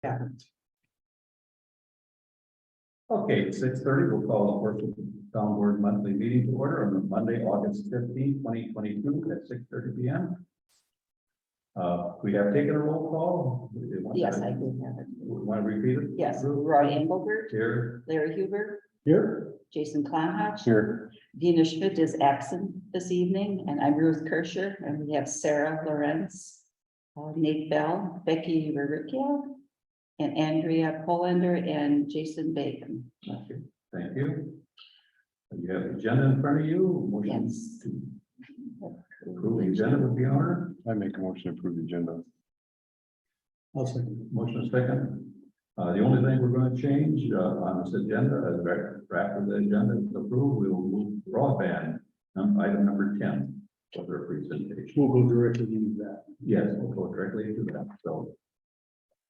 Yeah. Okay, 6:30, we'll call the Forestville Town Board monthly meeting to order on Monday, August 15th, 2022 at 6:30 p.m. We have taken a roll call. Yes, I do have it. Want to repeat it? Yes, Roy Engelbert, Here. Larry Huber, Here. Jason Kleinhatch. Here. Dina Schmidt is absent this evening, and I'm Ruth Kirscher, and we have Sarah Lorenz, Nate Bell, Becky Ruricchia, and Andrea Polander, and Jason Bacon. Okay, thank you. You have the agenda in front of you. Motion Yes. to approve the agenda would be honored. I make a motion to approve the agenda. I'll second. Motion is second. The only thing we're going to change on this agenda, as after the agenda is approved, we will move broadband, item number 10, for their presentation. We'll go directly into that. Yes, we'll go directly into that. So,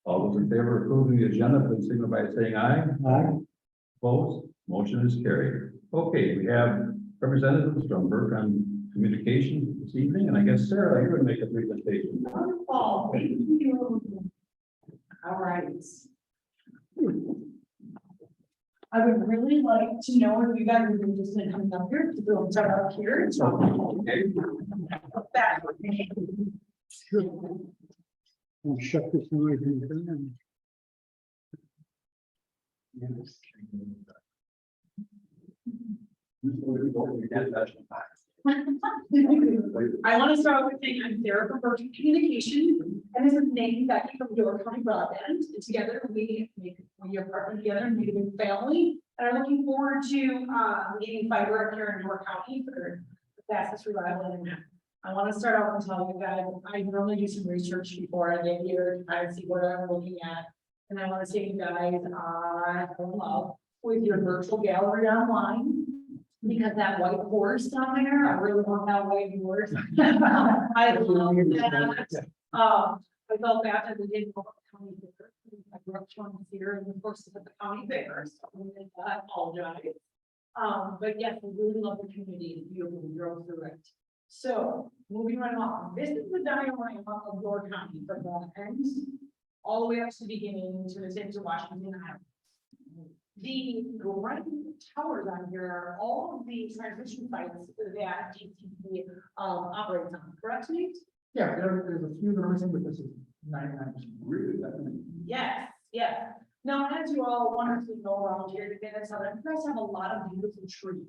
all those in favor of approving the agenda, please signify by saying aye. Aye. Opposed, motion is carried. Okay, we have representatives from Bertrand Communications this evening, and I guess Sarah, you're going to make a presentation. Wonderful, thank you. All right. I would really like to know if you guys are just gonna come up here to go start up here. and talk about that. We'll shut this noise in. I want to start with saying I'm Sarah from Bertrand Communication, and this is Nate and Becky from Door County Broadband. And together we are partnered together and make a big family, and are looking forward to getting fiber up here in Door County for the fastest reliable internet. I want to start off and tell you guys, I normally do some research before I get here to kind of see what I'm looking at. And I want to say you guys, I love with your virtual gallery online, because that white horse down there, I really want that white horse. I love that. I felt bad that we didn't go to the county fair. I grew up trying to here and of course at the county fair, so I apologize. But yes, we really love the community, it's beautiful, we drove through it. So moving right on, this is the diorama of Door County from the end all the way up to the beginning to the state of Washington Island. The right towers on here are all of the transmission sites that DTC operates on, correct, Nate? Yeah, there's a few that are missing, but this is 99%. Really? Yes, yes. Now, as you all wonderfully know around here today, Southern, you guys have a lot of beautiful trees.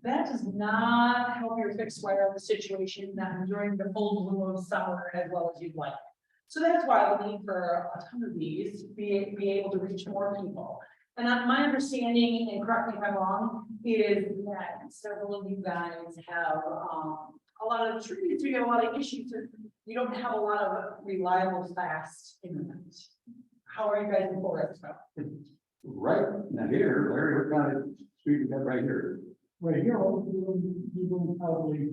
That does not help your fixed wireless situation during the full bloom of summer as well as you'd like. So that's why we need for a ton of these to be able to reach more people. And my understanding, and correct me if I'm wrong, is that several of you guys have a lot of trees, you have a lot of issues, and you don't have a lot of reliable, fast internet. How are you guys in Forestville? Right now here, Larry, what kind of street we got right here? Right here, we'll probably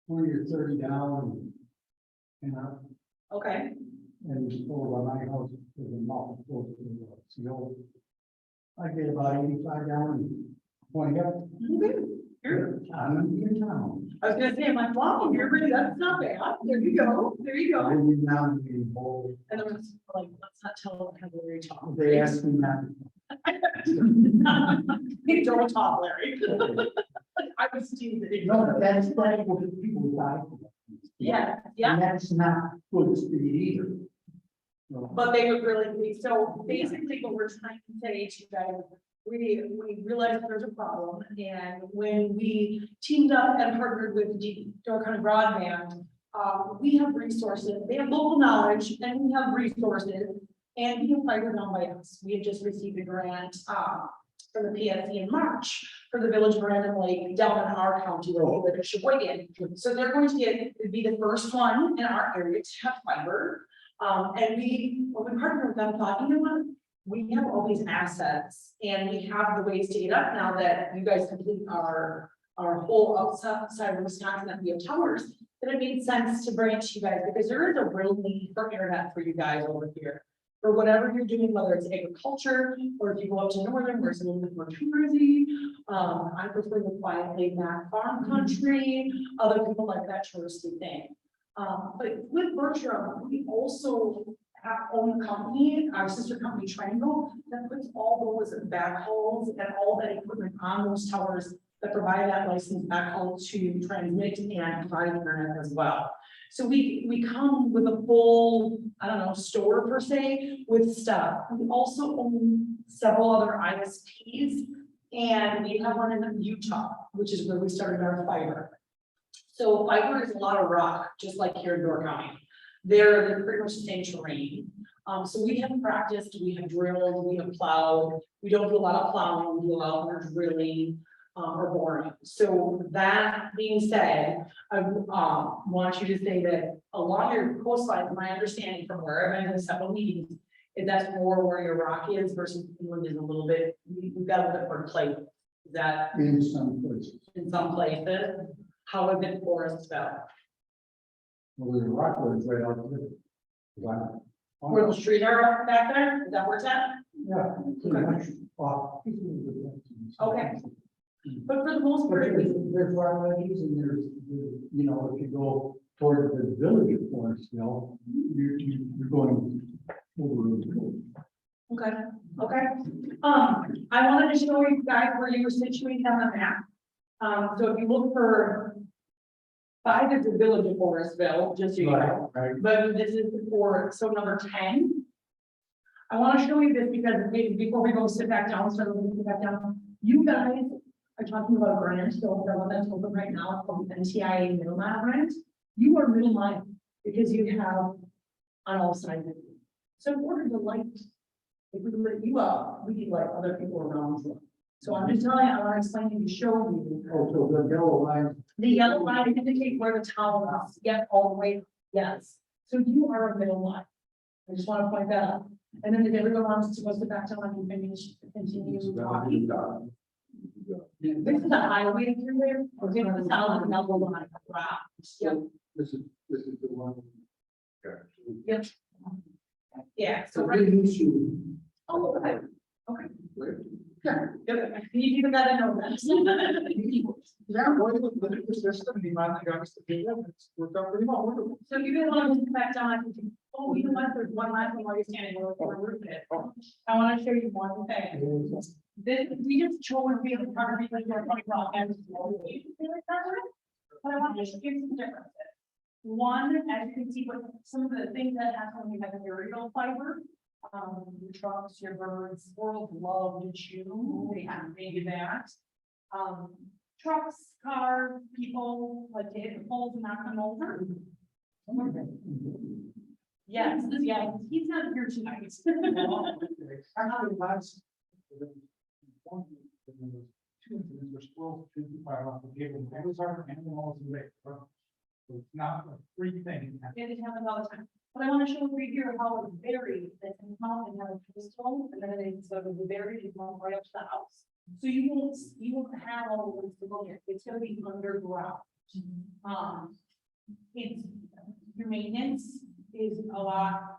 20 or 30 down. And Okay, and just over by my house, there's a multiple, so I get about 85 down and 20 up. here. I'm in town. I was gonna say, I'm like, wow, you're really, that's not bad. There you go, there you go. I'm in town in Bowl. And then it's like, let's not tell them how we're talking. They asked me not. You don't talk, Larry. I was teasing. No, but that's what people die for. Yeah, yeah, And that's not good speed either. No. but they would really be, so basically what we're trying to say to you guys, we realized there's a problem, and when we teamed up and partnered with Door County Broadband, we have resources, they have local knowledge, and we have resources, and we have fiber down by us. We had just received a grant, from the PSC in March for the Village of Brandon Lake down in our county where we live in Sheboygan. So they're going to be the first one in our area to have fiber. And when we partnered with them, thought, you know what? We have all these assets and we have the ways to get up now that you guys complete our whole outside of Wisconsin that we have towers, that it made sense to bring it to you guys because there is a real need for internet for you guys over here. For whatever you're doing, whether it's agriculture, or if you go up to northern, where it's a little bit more touristy. I prefer the quiet, laid back farm country, other people like that touristy thing. But with Bertram, we also own company, our sister company Triangle, that puts all those backhauls and all that equipment on those towers that provide that licensed backhaul to transmit and provide internet as well. So we come with a full, I don't know, store per se with stuff. We also own several other ISPs, and we have one in Utah, which is where we started our fiber. So fiber is a lot of rock, just like here in Door County. They're pretty much the same terrain. So we have practiced, we have drilled, we have plowed. We don't do a lot of plowing, we do a lot more drilling or boring. So that being said, I want you to say that along your coastline, my understanding from where I've been in several meetings, is that's more where your rock is versus Finland is a little bit, we've got a little bit more plate. Is that In some places, in some places? How is it Forestville? well, there's a rock where it's right out there. Wow. Where the street are back there? Is that where it's at? Yeah, pretty much. Okay. But for the most But part, there's wetlands and there's, you know, if you go toward the village of Forestville, you're going over the village. okay, okay. I wanted to show you guys where you were situated on the map. So if you look for 5 is the village of Forestville, just so you know. Right. But this is for, so number 10. I want to show you this because before we go sit back down, you guys are talking about grant, so the one that's open right now from NTIA middle mile grant. You are middle mile because you have on all sides of you. So in order to light, if we lit you up, we need like other people around you. So I'm just telling you, I want to explain to you, show you. Oh, so the yellow line. The yellow line indicate where the tower is, yep, all the way, yes. So you are a middle line. I just want to point that out. And then if everyone wants to go to back down, I can continue talking. This is a highway through there, or this is how the number line. Wow. Yep, This is the one. yep. Yeah, so So right. they need you. Oh, okay. Okay. Sure. Good. You even gotta know that. Yeah, well, look at the system, the amount of guys to pay them, it's worked out pretty well. So if you didn't want to come back down, I can, oh, you know what, there's one last thing while you're standing over for a roof pit. I want to show you one thing. This, we just chose to be able to cover because we're talking about and but I want to show you some differences. One, as you can see, with some of the things that happen when you have aerial fiber, your trucks, your birds, squirrels love to chew, they have maybe that. Trucks, cars, people like to hit the poles and knock them over. Yes, yeah, he's not here tonight. I have a last. Two incidents were squirrels, two fire off the table, and those are animals in there. So it's not a free thing. It happens all the time. But I want to show you here how it's buried, that can come out and have a crystal, and then it's sort of buried, it's going right up to the house. So you won't have all of this to look at, it's gonna be underground. It's, your maintenance is a lot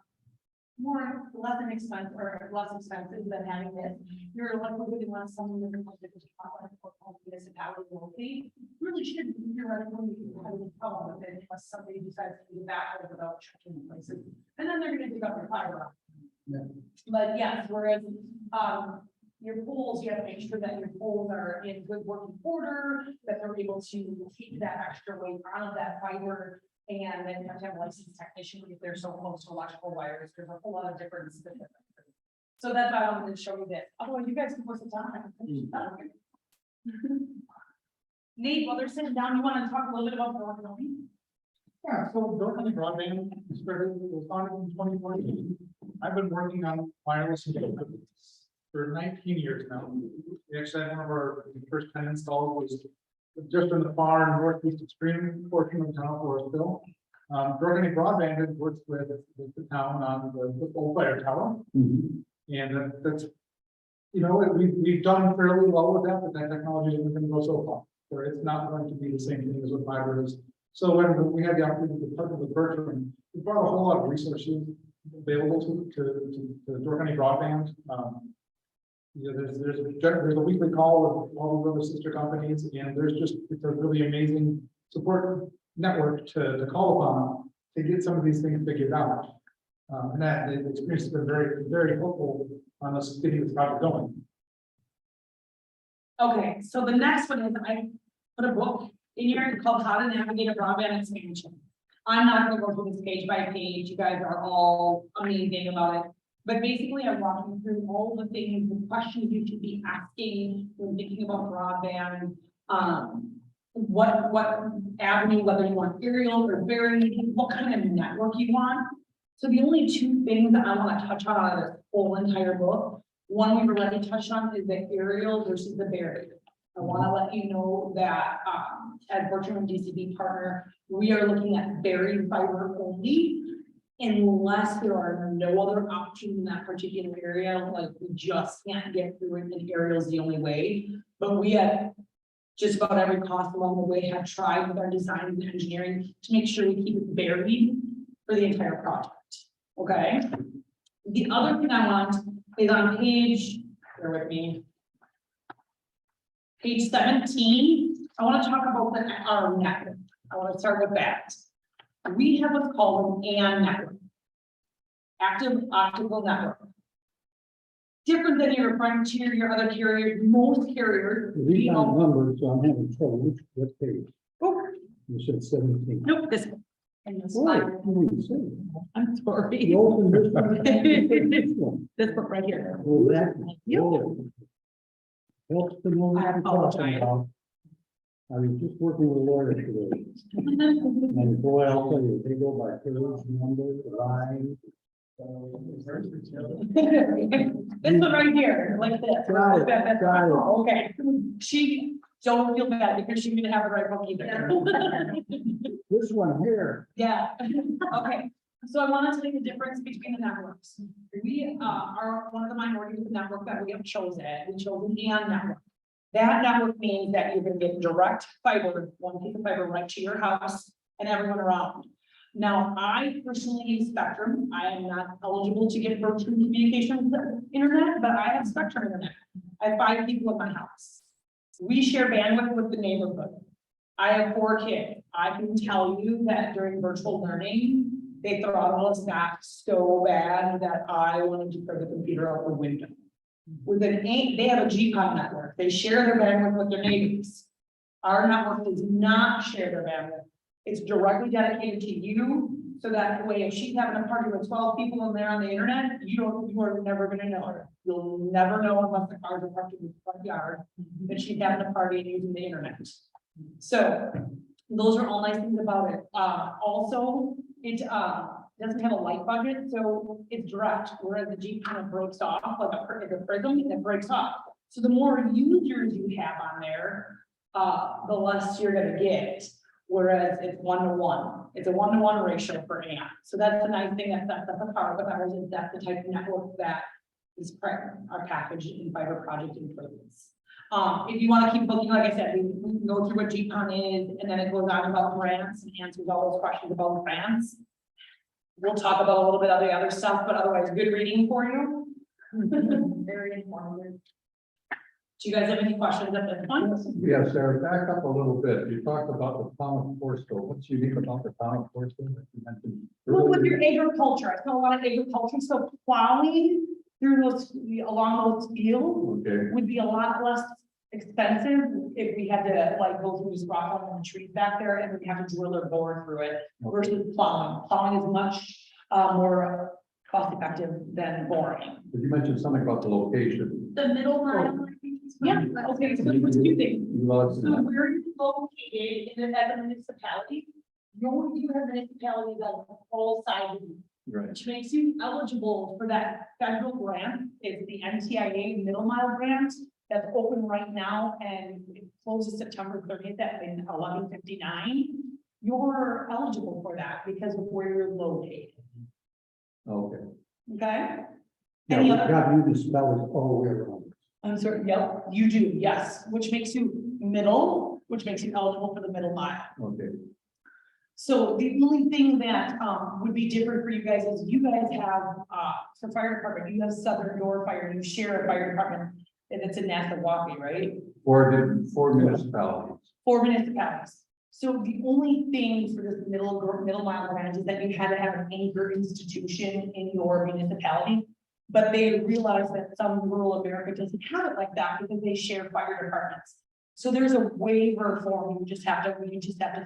less expensive than having this. You're likely to want someone that can municipality locally, really should theoretically have a problem with it unless somebody decides to do that without checking the places. And then they're gonna dig up your fiber. Yeah. But yes, whereas, your poles, you have to make sure that your poles are in good working order, that they're able to keep that extra weight out of that fiber. And then you have to have a licensed technician if they're so close to electrical wires. There's a whole lot of different. So that's why I wanted to show you this. Oh, you guys can put some time. Nate, while they're sitting down, you want to talk a little bit about the organization? Yeah, so Door County Broadband started, was founded in 2020. I've been working on wireless for 19 years now. We actually had one of our first 10 installs was just in the far northeast extreme portion of town of Forestville. Door County Broadband works with the town on the old fire tower. And that's, you know, we've done fairly well with that, but that technology isn't going to go so far. So it's not going to be the same thing as what fiber is. So when we had the opportunity to partner with Bertram, we brought a whole lot of resources available to Door County Broadband. You know, there's a weekly call with all the other sister companies, and it's a really amazing support network to call upon to get some of these things figured out. And that the experience has been very, very helpful on us getting this project going. Okay, so the next one is I put a book in here called How to Navigate a Broadband Expansion. I'm not gonna go through this page by page, you guys are all amazing about it. But basically, I'm walking through all the things, the questions you should be asking when thinking about broadband. What avenue, whether you want aerial or buried, what kind of network you want. So the only two things that I want to touch on out of this whole entire book, one we've already touched on is the aerial versus the buried. I want to let you know that as Bertram DCB partner, we are looking at buried fiber only. Unless there are no other options in that particular area, like we just can't get through it and aerial is the only way. But we have just about every cost along the way have tried with our design and engineering to make sure we keep it buried for the entire project. Okay. The other thing I want is on page, bear with me. Page 17, I want to talk about our network. I want to start with that. We have what's called an AN network, active optical network. Different than your Frontier, your other carriers, most carriers. These aren't numbers, so I'm having trouble. What page? Oh, You said 17. nope, this one. And this Why? one. What do you say? I'm sorry. You opened this one. This one. This one right here. Oh, that one. Yep. Oh. Helps to know what I you're talking apologize. about. I was just working with a lawyer today, and boy, I'll tell you, they go by page, number, line. This one right here, like this. Got it, got it. Oh, okay. She, don't feel bad because she didn't have the right book either. This one here, Yeah, okay. So I want to tell you the difference between the networks. We are one of the minorities of the network that we have chosen. We chose an AN network. That network means that you're going to get direct fiber, one piece of fiber right to your house and everyone around. Now, I personally use Spectrum. I am not eligible to get virtual communications internet, but I have Spectrum internet. I have 5 people in my house. We share bandwidth with the neighborhood. I have 4 kids. I can tell you that during virtual learning, they throttle us back so bad that I wanted to throw the computer out the window. Within 8, they have a GPON network. They share their bandwidth with their neighbors. Our network does not share their bandwidth. It's directly dedicated to you, so that way, if she's having a party with 12 people in there on the internet, you are never gonna know her. You'll never know unless the cars are parked in the front yard that she's having a party and using the internet. So those are all nice things about it. Also, it doesn't have a light budget, so it's direct, whereas the Jeep kind of breaks off like a prism and it breaks off. So the more users you have on there, the less you're gonna get. Whereas it's 1-to-1, it's a 1-to-1 ratio for AN. So that's the nice thing that sets us apart with ours, is that's the type of network that is our package in fiber project improvements. If you want to keep looking, like I said, we can go through what GPON is, and then it goes on about grants and answers all those questions about grants. We'll talk about a little bit of the other stuff, but otherwise, good reading for you. Very informative. Do you guys have any questions at this point? Yes, Sarah, back up a little bit. You talked about the town of Forestville. What's unique about the town of Forestville that you mentioned? Well, with your agriculture, I saw a lot of agriculture, so plowing through those, along those fields Okay, would be a lot less expensive if we had to like go through this rock on the trees back there and we have to drill or bore through it versus plowing. Plowing is much more cost effective than boring. did you mention something about the location? The middle mile. Yeah, okay, so there's 2 things. You lost So where you're located in as a municipality, you have municipalities on all sides of you, right. which makes you eligible for that federal grant. It's the NTIA Middle Mile Grant that's open right now and it closes September 30th at 11:59. You're eligible for that because of where you're located. Okay. Okay? yeah, Any we've other? got municipalities all the way around. I'm sorry, yep, you do, yes, which makes you middle, which makes you eligible for the middle mile. Okay. So the only thing that would be different for you guys is you guys have for fire department, you have Southern Door Fire, you share a fire department, and it's in Nassau, right? Four municipalities. 4 municipalities. So the only thing for this middle mile grant is that you had to have an anchor institution in your municipality. But they realized that some rural America doesn't have it like that because they share fire departments. So there's a waiver form we just have to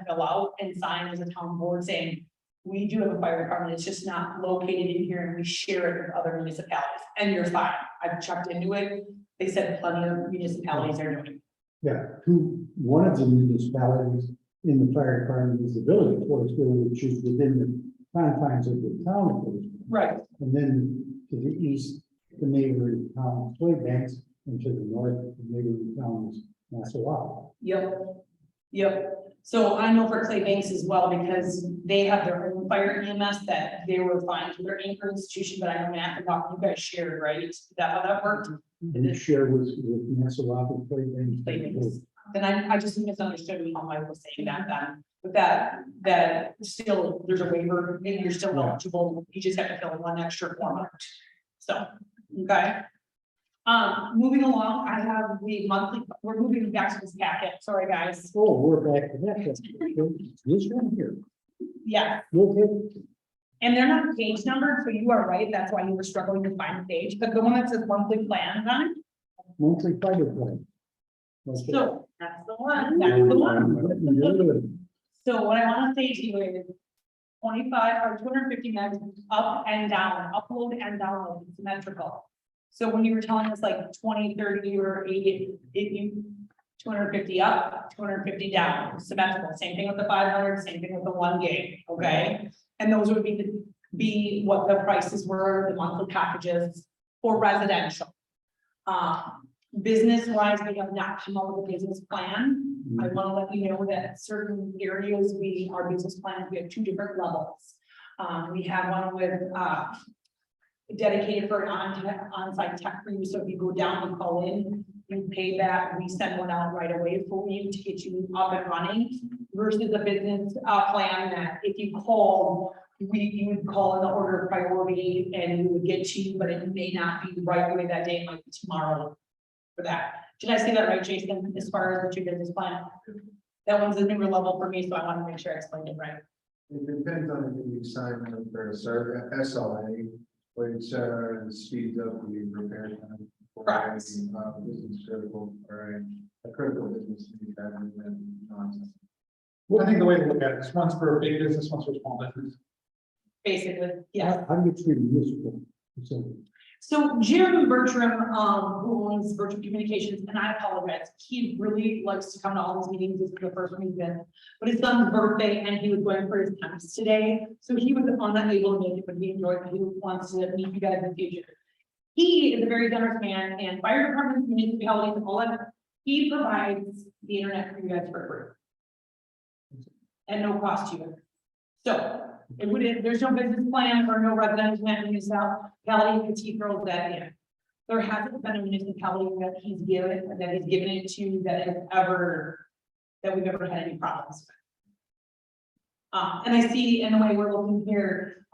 fill out and sign as a town board saying, we do have a fire department, it's just not located in here and we share it with other municipalities, and you're fine. I've checked into it, they said plenty of municipalities are doing it. Yeah, one of the municipalities in the fire department is the village of Forestville, which is within the confines of the town of Forestville. Right. And then to the east, the neighboring town of Banks, and to the north, the neighboring town is Nassau. Yep. So I know for Clay Banks as well, because they have their own fire EMS that they were fine for their anchor institution, but I know Matt and Bob, you guys shared, right? Is that how that worked? And you share with Nassau and Clay Clay Banks. Banks. Then I just misunderstood how I was saying that then, but that still, there's a waiver, and you're still eligible, you just have to fill in one extra form out. So, okay. Moving along, I have the monthly, we're moving back to this packet, sorry, guys. Oh, we're back to that. This one here. Yeah, Okay. and they're not page numbered, so you are right, that's why you were struggling to find the page, but the one that says monthly plans on it, Monthly fire plan. Okay. so that's the one, that's the one. So what I wanna say to you is 25 or 250 megs up and down, upload and download, it's symmetrical. So when you were telling us like 20, 30 or 80, if you 250 up, 250 down, symmetrical, same thing with the 500, same thing with the 1 gig, okay? And those would be what the prices were, the monthly packages for residential. Business wise, we have not come up with a business plan. I want to let you know that certain areas, our business plans, we have 2 different levels. We have one with, dedicated for on-site tech for you, so if you go down and call in, you pay that, we send one out right away for you to get you up and running, versus a business, plan that if you call, you would call in the order of priority and we would get to you, but it may not be right away that day, it might be tomorrow for that. Did I say that right, Jason, as far as what your business plan? That one's a newer level for me, so I want to make sure I explained it right. It depends on if you sign up for a SLA, which speeds up the repair time. Correct. Business critical, or a critical business need that and then nonsense. Well, I think the way to look at it is one's for a big business, one's for a small business. Basically, yeah. How do you treat municipal facility? So Jim Bertram, who owns Bertram Communications, and I apologize, he really likes to come to all these meetings. This is the first one he's been, but his son's birthday and he was going for his test today. So he was unable to make it, but he enjoyed it. He wants to meet you guys in the future. He is a very generous man, and fire departments, municipalities, all that, he provides the internet for you guys for free. And no cost to you. So it would, there's no business plan or no residential municipality, because he throws that in. There hasn't been a municipality that he's given it to that we've ever had any problems with. And I see in the way we're looking here,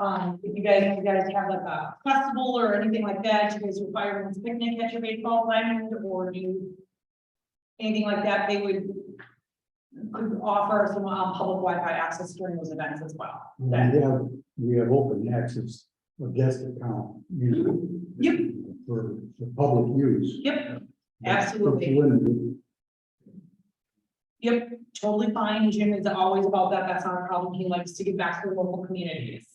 if you guys have like a festival or anything like that, you guys do fireman's picnic at your baseball diamond, or do anything like that, they could offer some public Wi-Fi access during those events as well. We have open access or guest account. Yep. For public use. Yep, absolutely. Yep, totally fine. Jim is always about that. That's not a problem. He likes to give back to the local communities.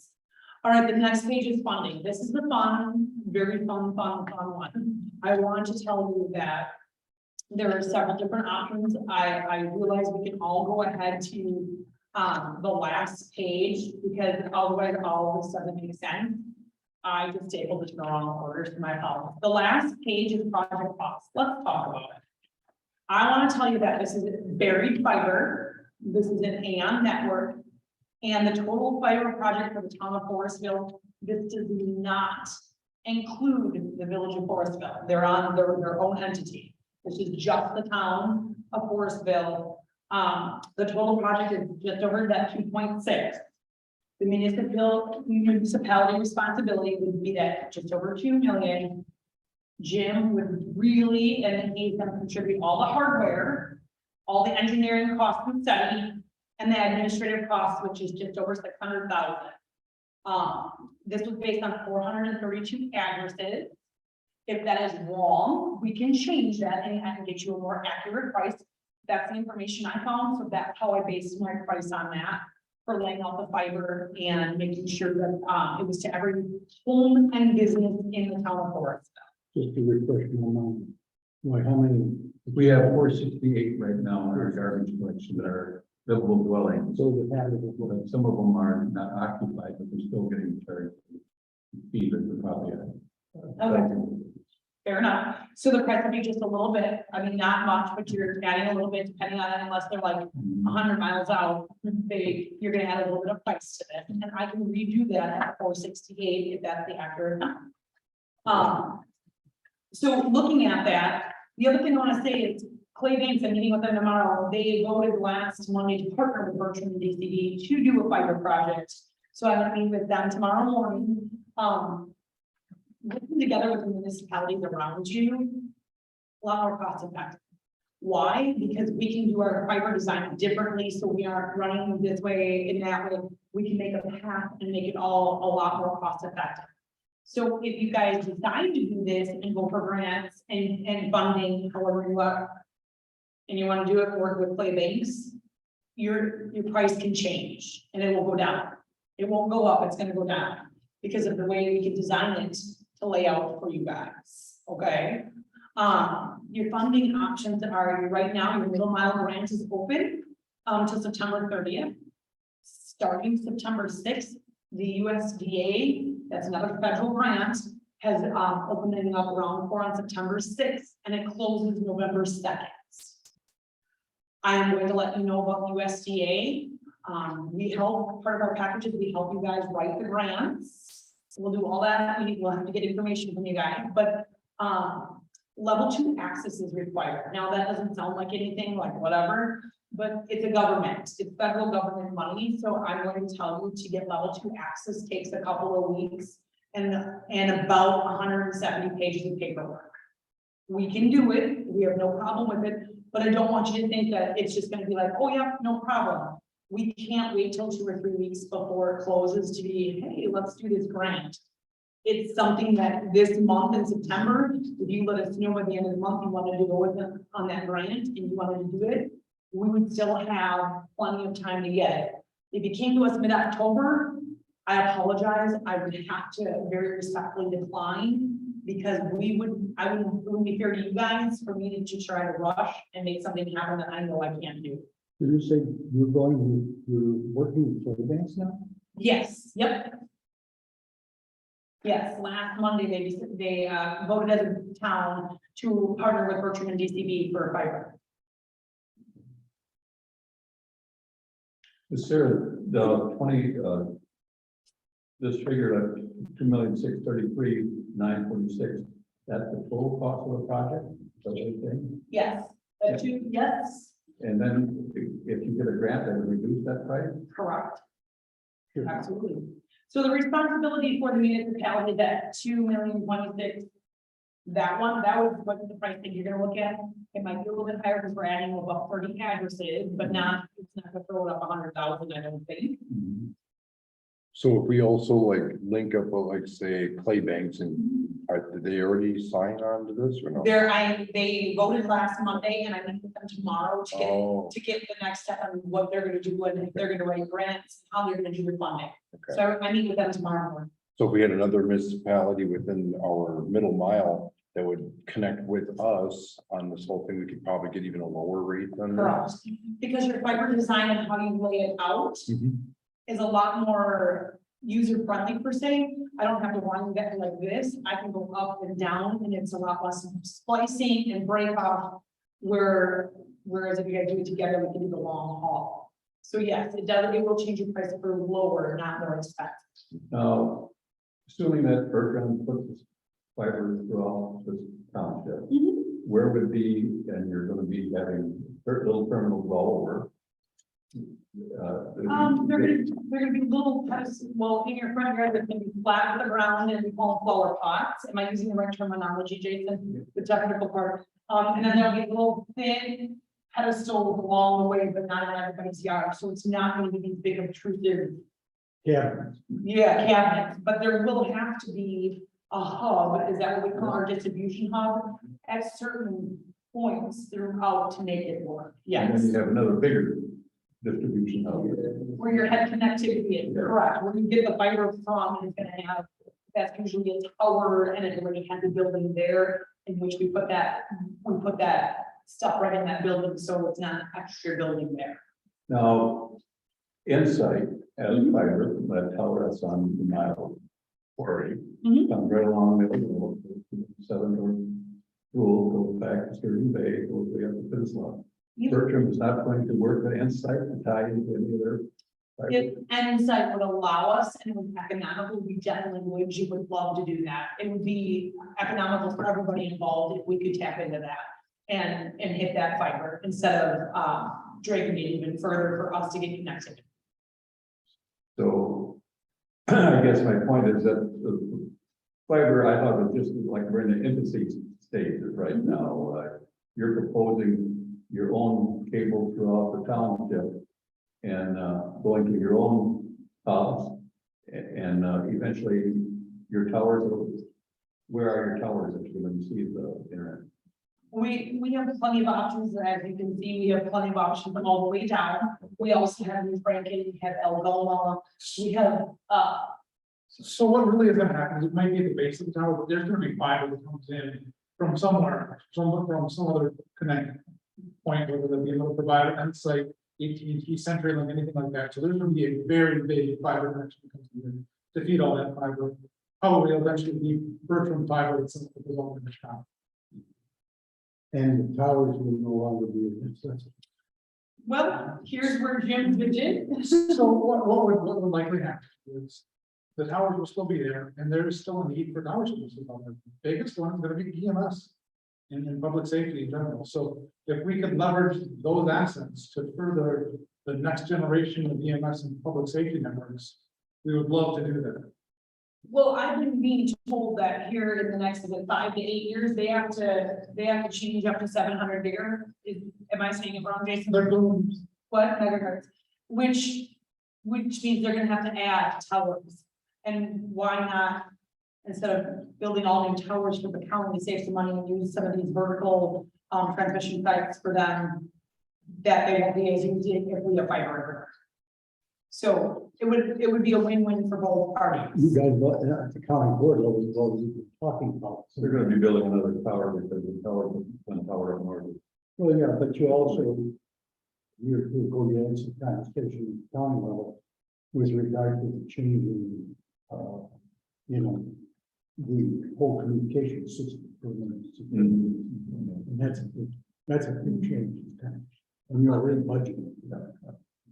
All right, the next page is funding. This is the fun, very fun one. I want to tell you that there are several different options. I realize we can all go ahead to the last page, because otherwise all of this doesn't make sense. I just stapled it in the wrong order, so my apologies. The last page is project costs. Let's talk about it. I want to tell you that this is buried fiber. This is an AON network, and the total fiber project for the town of Forestville, this does not include the village of Forestville. They're on their own entity. This is just the town of Forestville. The total project is just over that 2.6. The municipality responsibility would be that just over 2 million. Jim would really, and he's going to contribute all the hardware, all the engineering costs and study, and the administrative cost, which is just over 600,000. This was based on 432 addresses. If that is wrong, we can change that and I can get you a more accurate price. That's the information I found, so that's how I based my price on that for laying out the fiber and making sure that it was to every home and business in the town of Forestville. Just to refresh my mind, like how many, We have 468 right now in our garbage collection that are livable dwellings. so the habit of what? But some of them are not occupied, but they're still getting charged. Fee that they're probably. Fair enough. So the price will be just a little bit, I mean, not much, but you're adding a little bit depending on it, unless they're like 100 miles out, you're gonna add a little bit of price to it, and I can redo that at 468 if that's the accurate number. So looking at that, the other thing I wanna say is Clay Banks, I'm meeting with them tomorrow, they voted last Monday to partner with Bertram and DCD to do a fiber project. So I'm gonna meet with them tomorrow morning, working together with the municipalities around you, a lot more cost effective. Why? Because we can do our fiber design differently, so we aren't running this way and that way. We can make a path and make it all a lot more cost effective. So if you guys decide to do this and go for grants and funding, however you are, and you want to do it, work with Clay Banks, your price can change and it will go down. It won't go up, it's gonna go down because of the way we can design it to lay out for you guys, okay? Your funding options are, right now, your middle mile grant is open to September 30th. Starting September 6th, the USDA, that's another federal grant, has opening up around for on September 6th, and it closes November 2nd. I am going to let you know about USDA. We help, part of our packages, we help you guys write the grants. We'll do all that. We'll have to get information from you guys, but level 2 access is required. Now, that doesn't sound like anything, like whatever, but it's a government, it's federal government money. So I'm going to tell you to get level 2 access takes a couple of weeks and about 170 pages of paperwork. We can do it. We have no problem with it, but I don't want you to think that it's just gonna be like, oh yeah, no problem. We can't wait till 2 or 3 weeks before it closes to be, hey, let's do this grant. It's something that this month in September, if you let us know by the end of the month, you wanted to go with them on that grant and you wanted to do it, we would still have plenty of time to get it. If you came to us mid-October, I apologize, I would have to very respectfully decline because I wouldn't, it wouldn't be fair to you guys for me to try to rush and make something happen that I know I can't do. Did you say you're working with the banks now? Yes, yep. Yes, last Monday, they voted as a town to partner with Bertram and DCB for fiber. Sarah, the 20, this figure of 2,633,946, that's the total cost of the project, is that what you're saying? Yes, yes, And then if you get a grant, that would reduce that price? correct. Sure. Absolutely. So the responsibility for the municipality, that 2,026,000, that one, that was what the price that you're gonna look at. It might be a little bit higher because we're adding about 30 addresses, but not, it's not gonna throw it up 100,000, I don't think. So if we also like link up with like say Clay Banks and did they already sign on to this or no? They voted last Monday and I meet with them tomorrow Oh, to get the next step on what they're gonna do and if they're gonna write grants, how they're gonna do the funding. okay. So I meet with them tomorrow morning. So if we had another municipality within our middle mile that would connect with us on this whole thing, we could probably get even a lower rate than Correct. that. Because your fiber design and how you lay it out Mhm. is a lot more user friendly per se. I don't have to run that like this. I can go up and down and it's a lot less splicing and break off. Whereas if you guys do it together, we can do the long haul. So yes, it does, it will change your price for lower, not more expensive. Now, assuming that Bertrand puts this fiber throughout this township, where would be, and you're gonna be having little terminals all over. They're gonna be little, well, in your front yard, they're gonna be flat to the ground and we call them flower pots. Am I using the right terminology, Jason? The technical part. And then there'll be little thin pedestals along the way, but not in everybody's yard, so it's not gonna be these big obtrusive. Yeah, Yeah, cabinets, but there will have to be a hub, is that what we call our distribution hub, at certain points throughout to make it work, And yes. then you have another bigger distribution hub. Where your head connectivity is, correct, where you get the fiber from, is gonna have, that's usually a tower, and it already has a building there, in which we put that stuff right in that building, so it's not extra building there. Now, Insight has fiber, that tower that's on the mile 40. Mhm. Comes right along the middle, seven door school, goes back to Sturgeon Bay, goes way up to Peninsula. You- Bertram is not going to work at Insight to tie into any of their fiber. If an insight would allow us and it was economical, we definitely would, you would love to do that. It would be economical for everybody involved if we could tap into that and hit that fiber instead of, dragging it even further for us to get connected. So I guess my point is that the fiber, I thought was just like we're in the infancy stage right now. You're proposing your own cable throughout the township and going to your own house and eventually your towers. Where are your towers that you're going to see the internet? We have plenty of options, as you can see, we have plenty of options all the way down. We also have New Franken, we have Algoma, we have, So what really is gonna happen is it might be the base of the tower, but there's gonna be fiber that comes in from somewhere, from some other connect point, whether that be another provider, and it's like AT&T, CenturyLink, anything like that. So there's gonna be a very big fiber connection that comes in to feed all that fiber. Probably eventually be Bertram fiber that's along in the town. and the towers will no longer be accessible. well, here's where Jim's vision. So what would likely happen is the towers will still be there, and there is still a need for tower services on there. The biggest one is gonna be EMS and public safety in general. So if we could leverage those assets to further the next generation of EMS and public safety networks, we would love to do that. Well, I've been being told that here in the next, is it 5 to 8 years, they have to change up to 700 bigger. Am I saying it wrong, Jason? They're doing, What megahertz? Which means they're gonna have to add towers. And why not, instead of building all new towers for the county, save some money and use some of these vertical transmission sites for them, that they won't be as easy if we have fiber. So it would be a win-win for both You parties. guys, at the county board level, you've already been talking about. They're going to be building another tower because the tower, one tower up north. Well, yeah, but you also, you're going to have some conversation at the county level with regard to the changing, the whole communication system. For them. And that's a big change. And you're in budget.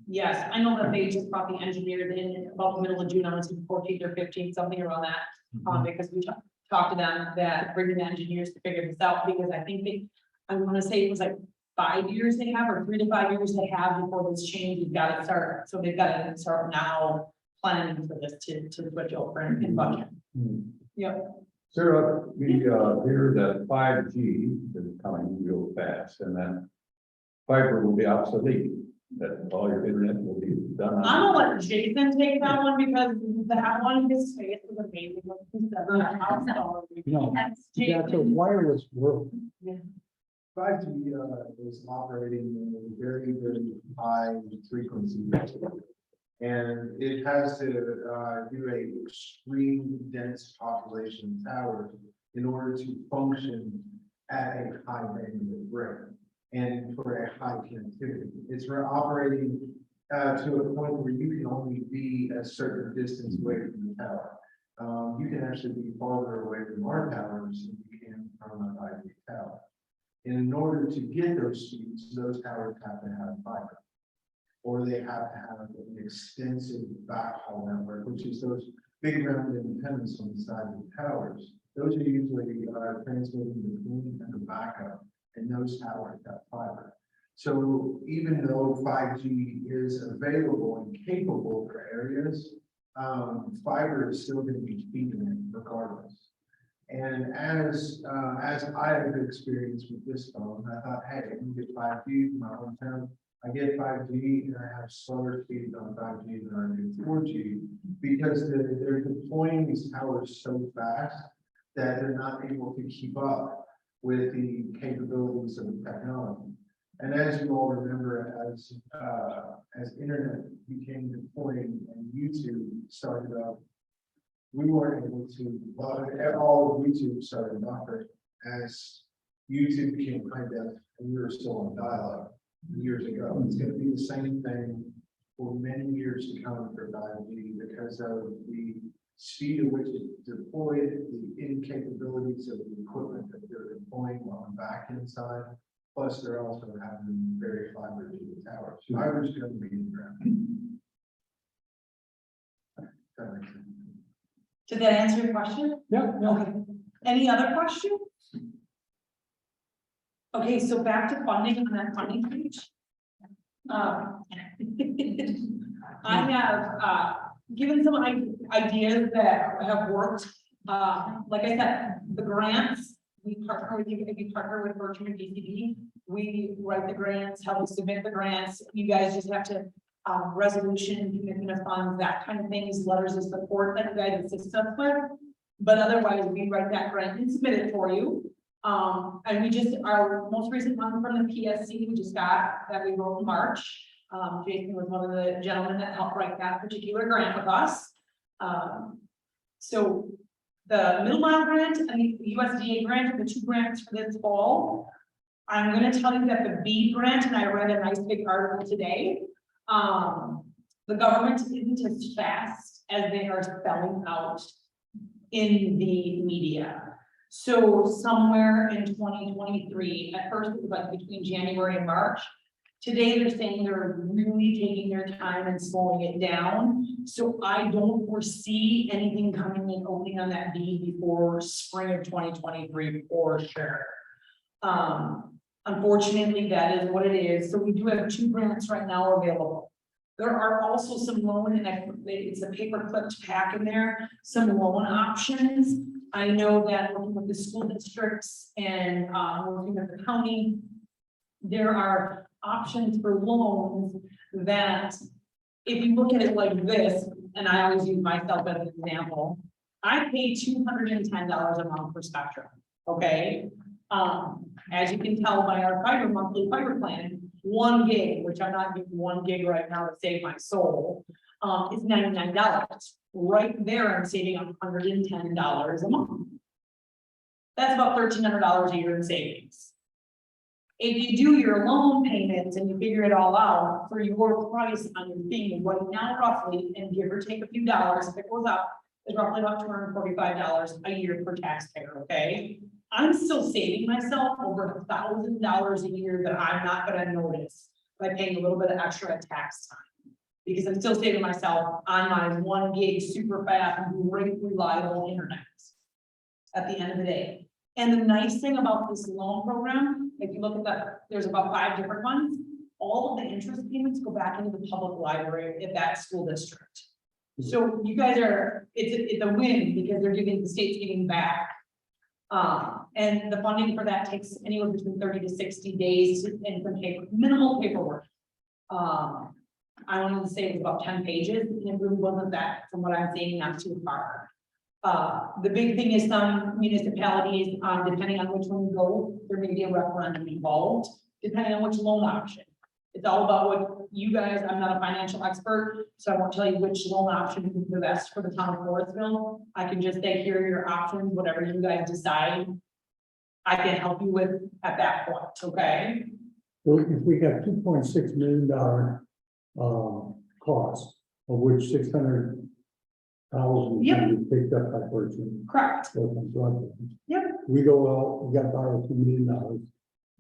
Yes, I know that they just brought the engineers in about the middle of June, I was 14th or 15th, something around that. Because we talked to them that bringing the engineers to figure this out, because I think I want to say it was like 5 years they have, or 3 to 5 years they have before this change, you've got to start, so they've got to start now planning for this to switch over in budget. Yep. Sarah, we hear that 5G is coming real fast and then fiber will be obsolete, that all your internet will be done. on- I'm gonna let Jason take that one because that one, his face was amazing. When he said that. I'm sorry. No, That's that's a Jason. wireless world. 5G is operating in a very, very high frequency. And it has to do a extreme dense population tower in order to function at a high bandwidth rate and for a high connectivity. It's operating to a point where you can only be a certain distance away from the tower. You can actually be farther away from our towers than you can from a 5G tower. And in order to get those speeds, those towers have to have fiber. Or they have to have an extensive backhaul network, which is those big round antennas on the side of the towers. Those are usually transmitting between and the backup, and those towers have fiber. So even though 5G is available and capable for areas, fiber is still going to be feeding it regardless. And as I have experienced with this phone, I thought, hey, I can get 5G from my hometown. I get 5G and I have slower speeds on 5G than I do 4G because they're deploying these towers so fast that they're not able to keep up with the capabilities of the technology. And as you all remember, as internet became deployed and YouTube started up, we weren't able to, all of YouTube started buffering as YouTube became high def and we were still on dial-up years ago. It's gonna be the same thing for many years to come for 5G because of the speed at which it's deployed, the incapabilities of the equipment that they're deploying on the back end side. Plus, they're also having very fiber to the towers. Fiber's gonna be in the ground. That makes sense. Did that answer your question? Yeah, Okay. Any other questions? Okay, so back to funding on that funding page. I have given some ideas that have worked. Like I said, the grants, we partner with you, we partner with Bertram and DCD. We write the grants, help us submit the grants. You guys just have to resolution, commitment of funds, that kind of things, letters of support that you guys assist us with. But otherwise, we write that grant and submit it for you. And we just, our most recent one from the PSC, we just got that we wrote in March. Jason was one of the gentlemen that helped write that particular grant with us. So the middle mile grant and the USDA grant are the two grants for this fall. I'm going to tell you that the B grant, and I read a nice big article today. The government isn't as fast as they are spelling out in the media. So somewhere in 2023, at first it was like between January and March. Today they're saying they're really taking their time and slowing it down. So I don't foresee anything coming in opening on that B before spring of 2023 for sure. Unfortunately, that is what it is. So we do have two grants right now available. There are also some loan, and it's a paper clipped pack in there, some loan options. I know that working with the school districts and working with the county, there are options for loans that if you look at it like this, and I always use myself as an example, I pay $210 a month for Spectrum, okay? As you can tell by our monthly fiber plan, 1 gig, which I'm not getting 1 gig right now to save my soul, is $99. Right there, I'm saving $110 a month. That's about $1,300 a year in savings. If you do your loan payments and you figure it all out for your price on your fee right now, roughly, and give or take a few dollars, if it goes up, it's roughly about $245 a year per taxpayer, okay? I'm still saving myself over $1,000 a year that I'm not gonna notice by paying a little bit of extra tax time. Because I'm still saving myself on my 1 gig super fast and great reliable internet at the end of the day. And the nice thing about this loan program, if you look at that, there's about 5 different ones. All of the interest payments go back into the public library at that school district. So you guys are, it's a win because they're giving, the state's giving back. And the funding for that takes anywhere between 30 to 60 days and some minimal paperwork. I wanted to say it was about 10 pages, and it really wasn't that, from what I'm seeing, not too far. The big thing is some municipalities, depending on which one you go, there may be a referendum involved, depending on which loan option. It's all about what you guys, I'm not a financial expert, so I won't tell you which loan option is the best for the town of Forestville. I can just say, here are your options, whatever you guys decide, I can help you with at that point, okay? So if we got $2.6 million cost, of which 600,000 is picked up by Bertram. Correct. Yep. We go out, we got to borrow $2 million,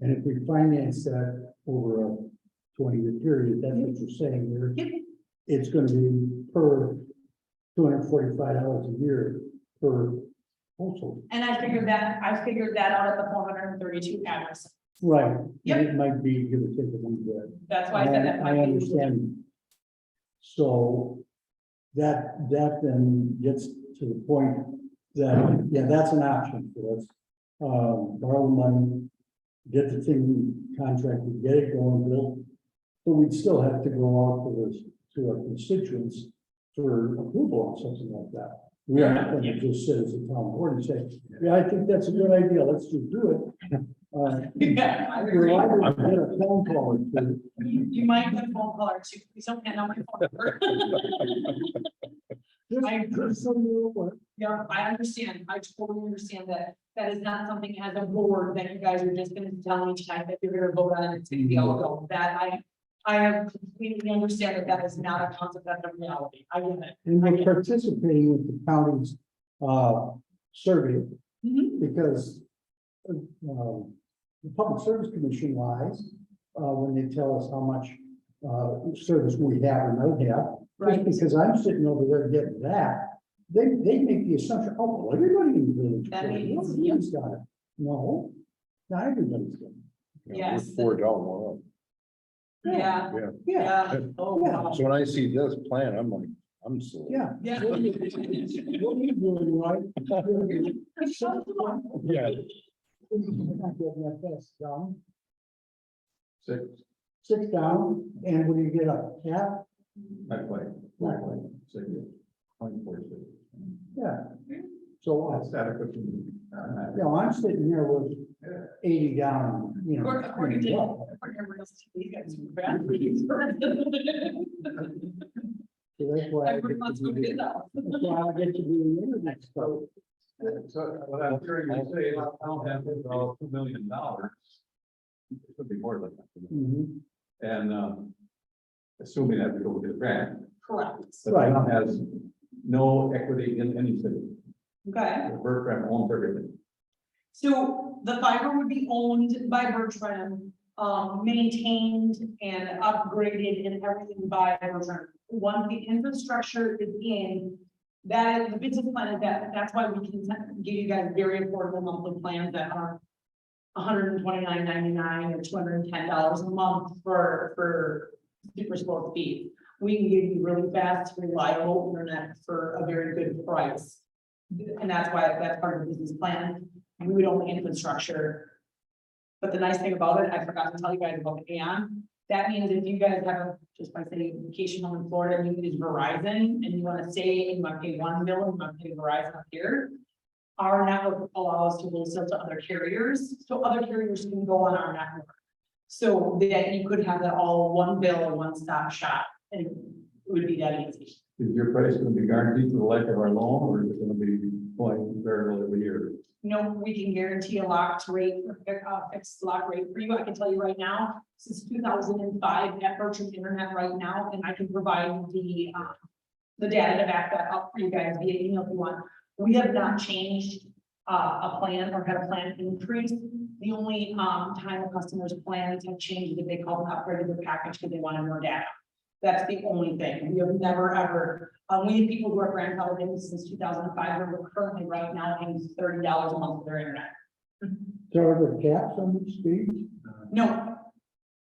and if we finance that over a 20-year period, that's what you're saying there. Yep. It's going to be per $245 a year per household. And I figured that out at the 432 address. Right. Yep. It might be, give or take a little bit. That's why I said that. I understand. So that then gets to the point that, yeah, that's an option for us. Borrow money, get the thing contracted, get it going, built. But we'd still have to go out to this, to our constituents for approval on something like that. We aren't going to just sit as a town board and say, yeah, I think that's a good idea, let's just do it. Yeah, I We're agree. liable to get a phone call or two. You might get a phone call or two, please don't hand out my phone number. Just so you're aware. Yeah, I understand, I totally understand that, that is not something as a board that you guys are just gonna tell me tonight that you're gonna vote on and it's gonna be all go, that I have completely understand that that is not a concept, that's a reality, I get it. And we're participating with the county's, survey, Mhm. because, the Public Service Commission lies, when they tell us how much, service we have or don't have. Right. Just because I'm sitting over there getting that, they make the assumption, oh, well, everybody in the village. That got it. means- Everybody's got it. No, not everybody's got it. Yes. We're 4 down, 1 up. Yeah, Yeah. Yeah, yeah, oh, Yeah. wow. So when I see this plan, I'm like, I'm so. yeah. Yeah. What are you doing, right? Yeah. Not getting that fast down. 6, 6 down, and when you get up, yeah, not quite, not quite, 6, 24, 6. yeah. So, That's adequate. you know, I'm sitting here with 80 down, you know. According to everyone else, you guys are bad. So that's why I get Everyone's to good be, enough. that's why I get to be the internet stuff. So what I'm hearing you say, I don't have $2 million. It could be more than that. Mhm. And assuming that we don't get a grant, Correct, the town has no equity in any city. okay. The Bertram owns everything. So the fiber would be owned by Bertram, maintained and upgraded and everything by Bertram. Once the infrastructure is in, that the business plan is that's why we can give you guys very affordable monthly plans that are $129.99 or $210 a month for super slow speed. We can give you really fast, reliable internet for a very good price. And that's why that's part of the business plan. We would own the infrastructure. But the nice thing about it, I forgot to tell you guys about the Aon. That means if you guys have, just by saying vacation home in Florida, and you use Verizon and you want to stay and you want to pay one bill and you want to pay Verizon up here. Our network allows to wholesale to other carriers, so other carriers can go on our network. So that you could have that all one bill or one stop shop, and it would be that easy. Is your price going to be guaranteed for the life of our loan, or is it going to be going variable every year? No, we can guarantee a locked rate, fixed lock rate for you. I can tell you right now, since 2005 at Bertram Internet right now, and I can provide the data to back that up for you guys via email if you want. We have not changed a plan or had a plan increase. The only time a customer's plans have changed is if they call and upgraded their package because they wanted more data. That's the only thing. We have never, ever, we have people who are grandfathered in since 2005, and we're currently right now paying $30 a month for their internet. So are there caps on the speed? No,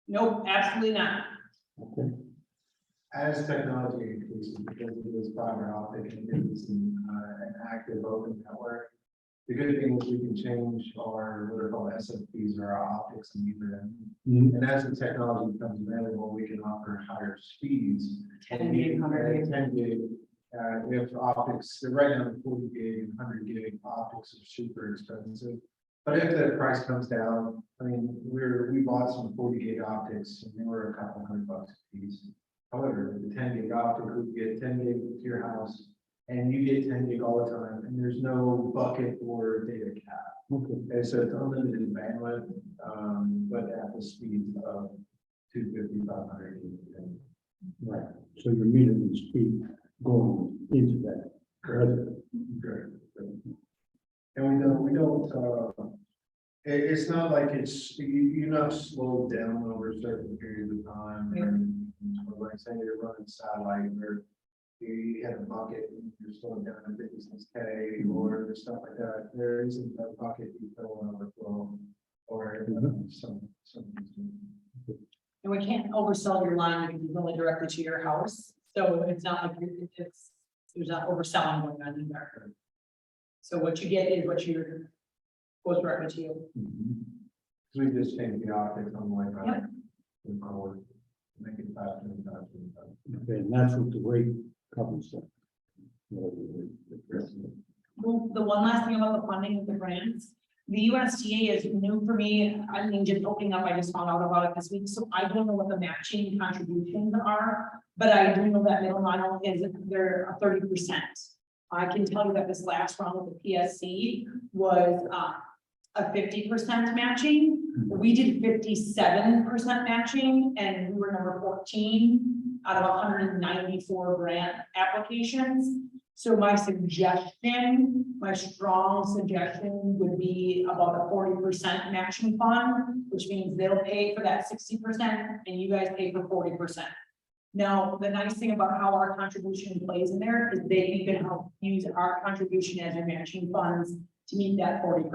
nope, absolutely not. Okay. As technology increases, because it is fiber optic and it is an active open network. The good thing is we can change our, what are called SFPs or our optics and Ethernet. Mhm. And as the technology becomes available, we can offer higher speeds. 10 gig, 100 gig. 10 gig, if optics, right now, 40 gig and 100 gig optics are super expensive. But if the price comes down, I mean, we bought some 40 gig optics and they were a couple $100 a piece. However, the 10 gig optic, we get 10 gig to your house and you get 10 gig all the time and there's no bucket or data cap. Okay. And so it's unlimited bandwidth, but at the speed of 250, 500 gig. Right, so you're meeting the speed going into that. Correct. And it's not like you're not slowed down over a certain period of time. Or like saying you're running satellite or you had a bucket and you're slowing down to 56K or stuff like that. There isn't a bucket you fill in overflow or some. And we can't oversell your line because it's only directly to your house. So it's not like there's not overselling going on either. So what you get is what you're supposed to recommend to you. So we just changed the optics on the way back. Yep. In forward, make it faster and faster and faster. Okay, and that's what the rate covers. That. Well, the one last thing about the funding of the grants, the USDA is new for me. I mean, just opening up, I just found out about it this week, so I don't know what the matching contributions are. But I do know that middle mile is, they're 30%. I can tell you that this last round with the PSC was a 50% matching. We did 57% matching, and we were number 14 out of 194 grant applications. So my suggestion, my strong suggestion would be about a 40% matching fund, which means they'll pay for that 60% and you guys pay for 40%. Now, the nice thing about how our contribution plays in there is they can help use our contribution as your matching funds to meet that 40%.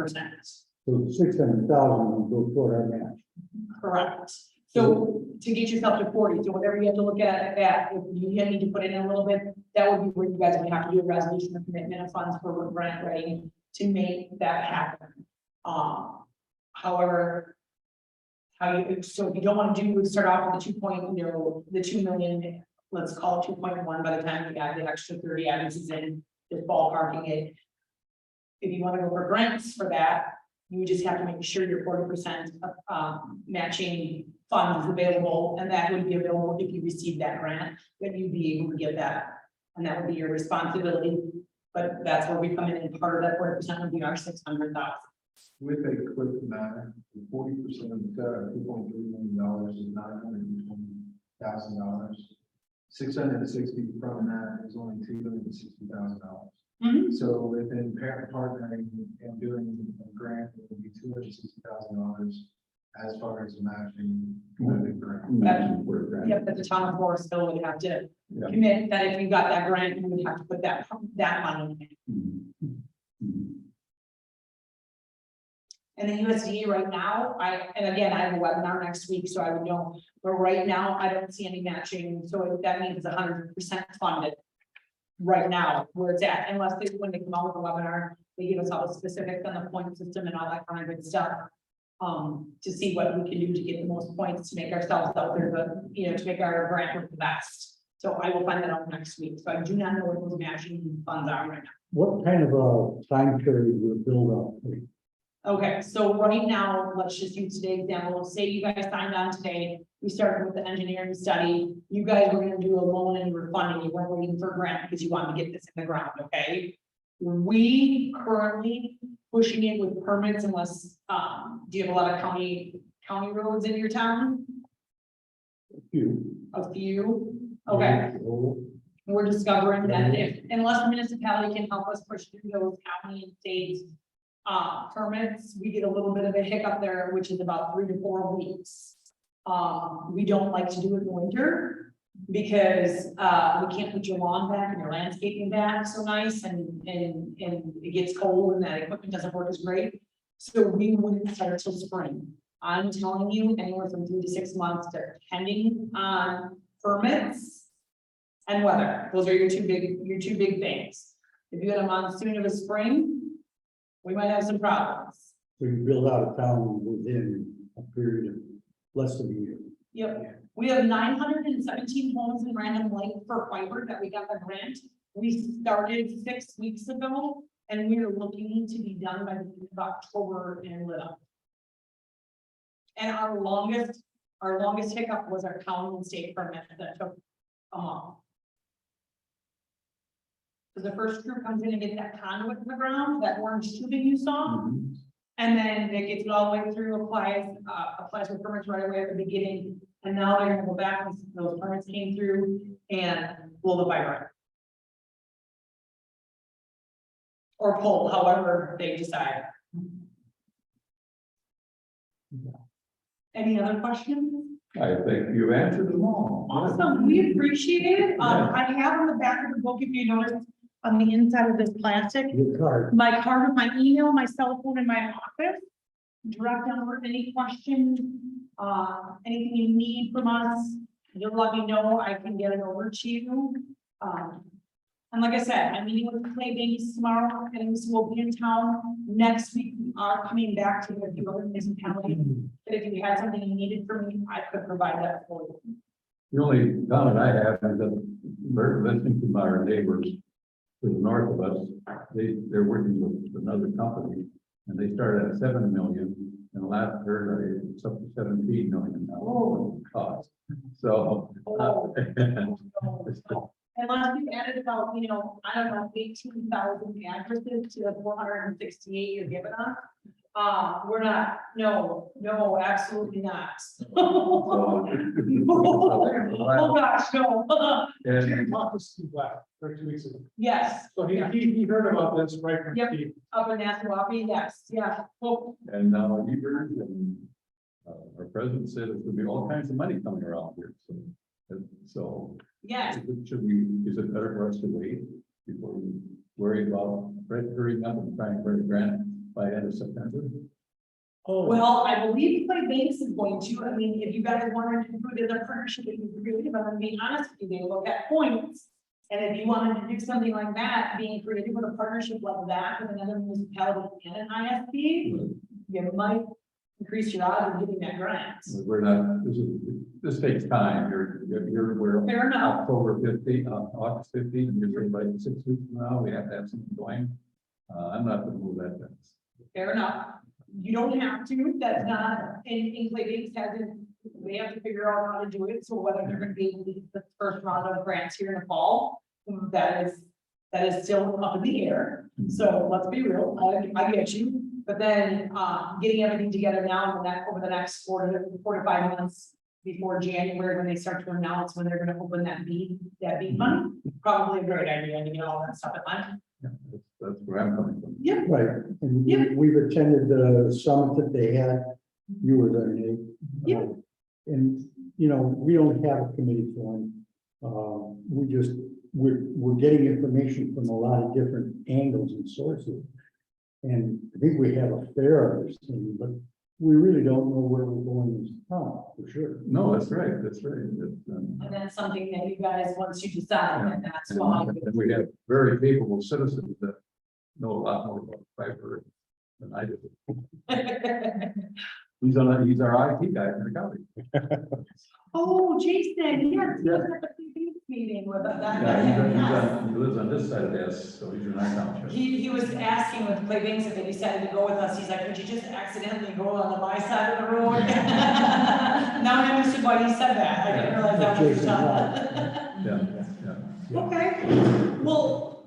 So the 600,000 will go toward our match. Correct. So to get yourself to 40, so whatever you have to look at that, if you need to put in a little bit, that would be where you guys would have to do a resolution of commitment of funds for grant writing to make that happen. However, so if you don't want to do, start off with the 2.0, the 2 million, let's call it 2.1 by the time you got the extra 30 items in, just ballparking it. If you want to go for grants for that, you just have to make sure your 40% of matching funds is available, and that would be available if you receive that grant, that you'd be able to get that. And that would be your responsibility, but that's where we come in, and part of that 40% would be our 600,000. With a quick matter, 40% of the $2.3 million is $920,000. 660 from that is only $260,000. Mhm. So within parent partnering and doing a grant, it would be $260,000 as far as matching the grant. Matching for a grant. Yep, but the town of Forestville would have to Yeah. commit that if you got that grant, you would have to put that money in. Mhm. Mhm. And the USDA right now, and again, I have a webinar next week, so I would know, but right now, I don't see any matching, so that means it's 100% funded. Right now, where it's at, unless when they come out with a webinar, they give us all the specifics on the point system and all that kind of good stuff. To see what we can do to get the most points to make ourselves out there, but, to make our grant work the best. So I will find that out next week, so I do not know what those matching funds are right now. What kind of a time period will build up? Okay, so right now, let's just use today's example. Say you guys signed on today, we started with the engineering study. You guys were gonna do a loan and you were funding, you weren't waiting for a grant because you wanted to get this in the ground, okay? We currently pushing it with permits unless, do you have a lot of county roads in your town? A few, okay. We're discovering that unless the municipality can help us push through those county and state permits, we get a little bit of a hiccup there, which is about 3 to 4 weeks. We don't like to do it in the winter because we can't put your lawn back and your landscaping back so nice, and it gets cold and that equipment doesn't work as great. So we wouldn't start till spring. I'm telling you, anywhere from 3 to 6 months, depending on permits and weather. Those are your two big things. If you had a monsoon of a spring, we might have some problems. So you build out a town within a period of less than a year. Yep, we have 917 homes in Random Lake for fiber that we got the grant. We started 6 weeks ago, and we are looking to be done by the end of October and lit up. And our longest hiccup was our county and state permit that took a month. The first crew comes in and gets that conduit in the ground, that orange tubing you saw, Mhm. and then it gets it all the way through, applies for permits right away at the beginning, and now they're gonna go back, once those permits came through, and pull the fiber. Or pull, however they decide. Any other questions? I think you answered them all. Awesome, we appreciate it. I have on the back of the book, if you notice, on the inside of this plastic, Your card. my card with my email, my cell phone, and my office. Direct number, any questions, anything you need from us, you'll let me know, I can get it over to you. And like I said, I'm meeting with Clay Banks tomorrow, and we'll be in town next week. We are coming back to the other municipalities. But if you had something you needed from me, I could provide that for you. The only comment I have is that we're listening to our neighbors to the north of us. They're working with another company and they started at 7 million and the last heard it's up to 17 million now. Oh, cost. So. Unless we added about, I don't know, 18,000 addresses to the 468 you're giving us. We're not, no, absolutely not. Oh gosh, no. And Talked to Steve Black 2 weeks ago. Yes. So he heard about this right from Yep. Steve. Up in Nassau, yes, yeah. Oh, And now Hebert and our president said it's gonna be all kinds of money coming around here. So yes, is it better for us to wait before we worry about hurrying up and trying for a grant by end of September? Oh, well, I believe Clay Banks is going to, I mean, if you guys wanted to put in a partnership, if you really, if I'm gonna be honest with you, they look at points. And if you wanted to do something like that, being creative with a partnership like that with another municipality and an ISP, you might increase your odds of getting that grant. We're not, this takes time. You're aware. Fair enough. October 15th, August 15th, and you're saying like 6 weeks from now, we have to have something going. I'm not gonna move that fast. Fair enough. You don't have to, that's not, in Clay Banks hasn't, they have to figure out how to do it, so whether they're gonna be able to get the first round of grants here in the fall, that is still up in the air. So let's be real, I get you, but then, getting everything together now over the next 4 to 5 months before January, when they start to announce when they're gonna open that bead fund, probably a great idea to get all that stuff at once. Yeah, that's where I'm coming from. Yep. right, and Yep. we've attended the summit that they had, you were there, Nate. Yep. And, we don't have a committee formed, we're getting information from a lot of different angles and sources. And I think we have a fair understanding, but we really don't know where we're going this town, for sure. No, that's right, that's right. And then something that you guys, once you decide, and that's why. And we have very capable citizens that know a lot more about fiber than I do. He's our IT guy in the county. Oh, Jason, yes, Yeah. at the meeting with that. Yeah, he lives on this side of this, so he's in our township. He was asking with Clay Banks if they decided to go with us, he's like, could you just accidentally go on my side of the road? Now I understood why he said that, I didn't realize that was your son. Yeah. Okay, well,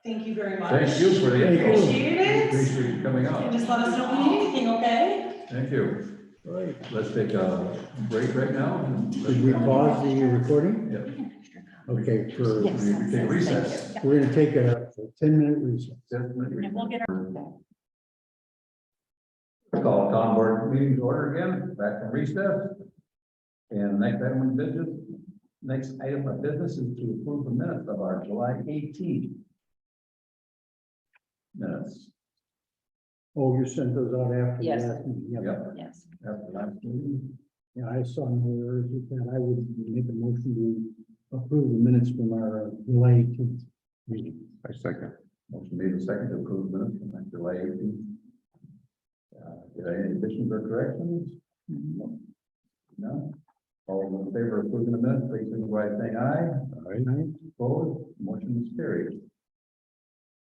thank you very much. Thank you for the info. Appreciate it. Appreciate you coming And out. just let us know if you need anything, okay? Thank you. Right. Let's take a break right now. Did we pause the recording? Yeah. Okay, We take recess. we're gonna take a 10-minute recess. And we'll get our. Call town board meeting to order again, back from recess. And next item of business is to approve the minutes of our July 18th minutes. Oh, you sent those out after? the Yes. last meeting. Yep. Yep, Yes. after the last meeting. Yeah, I saw no errors with that. I would make a motion to approve the minutes from our July 18th meeting. I second. Motion made and seconded to approve minutes from that July 18th. Did I have any additions or corrections? No? All those in favor of approving the minutes, please signify by saying aye. Aye. Opposed, motion is carried.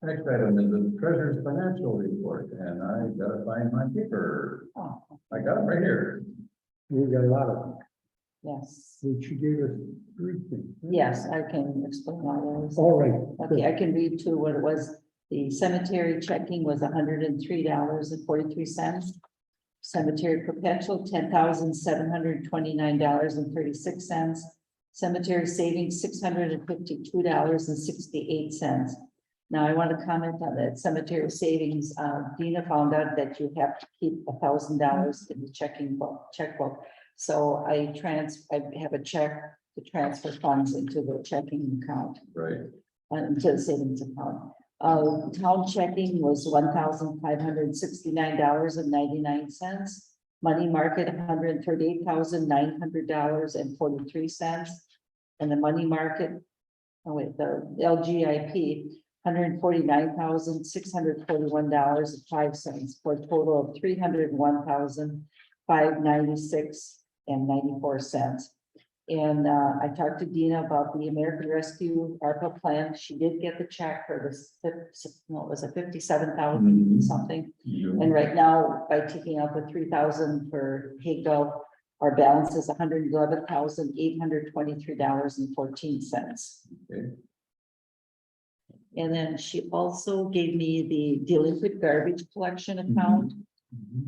Next item is the treasurer's financial report, and I gotta find my paper. Oh, I got it right here. We got a lot of them, yes. which you gave us 3 things. Yes, I can explain all those. All right. Okay, I can read to what it was. The cemetery checking was $103.43. Cemetery perpetual, $10,729.36. Cemetery savings, $652.68. Now, I want to comment on that cemetery savings. Dina found out that you have to keep $1,000 in the checkbook. So I have a check to transfer funds into the checking account. Right. Into the savings account. Town checking was $1,569.99. Money market, $138,900.43. And the money market oh wait, the LGIP, $149,641.05 for a total of $301,596.94. And I talked to Dina about the American Rescue ARPA plan. She did get the check for this, what was it, 57,000 something. And right now, by taking out the 3,000 for Hagel, our balance is $111,823.14. Okay. And then she also gave me the delinquent garbage collection account,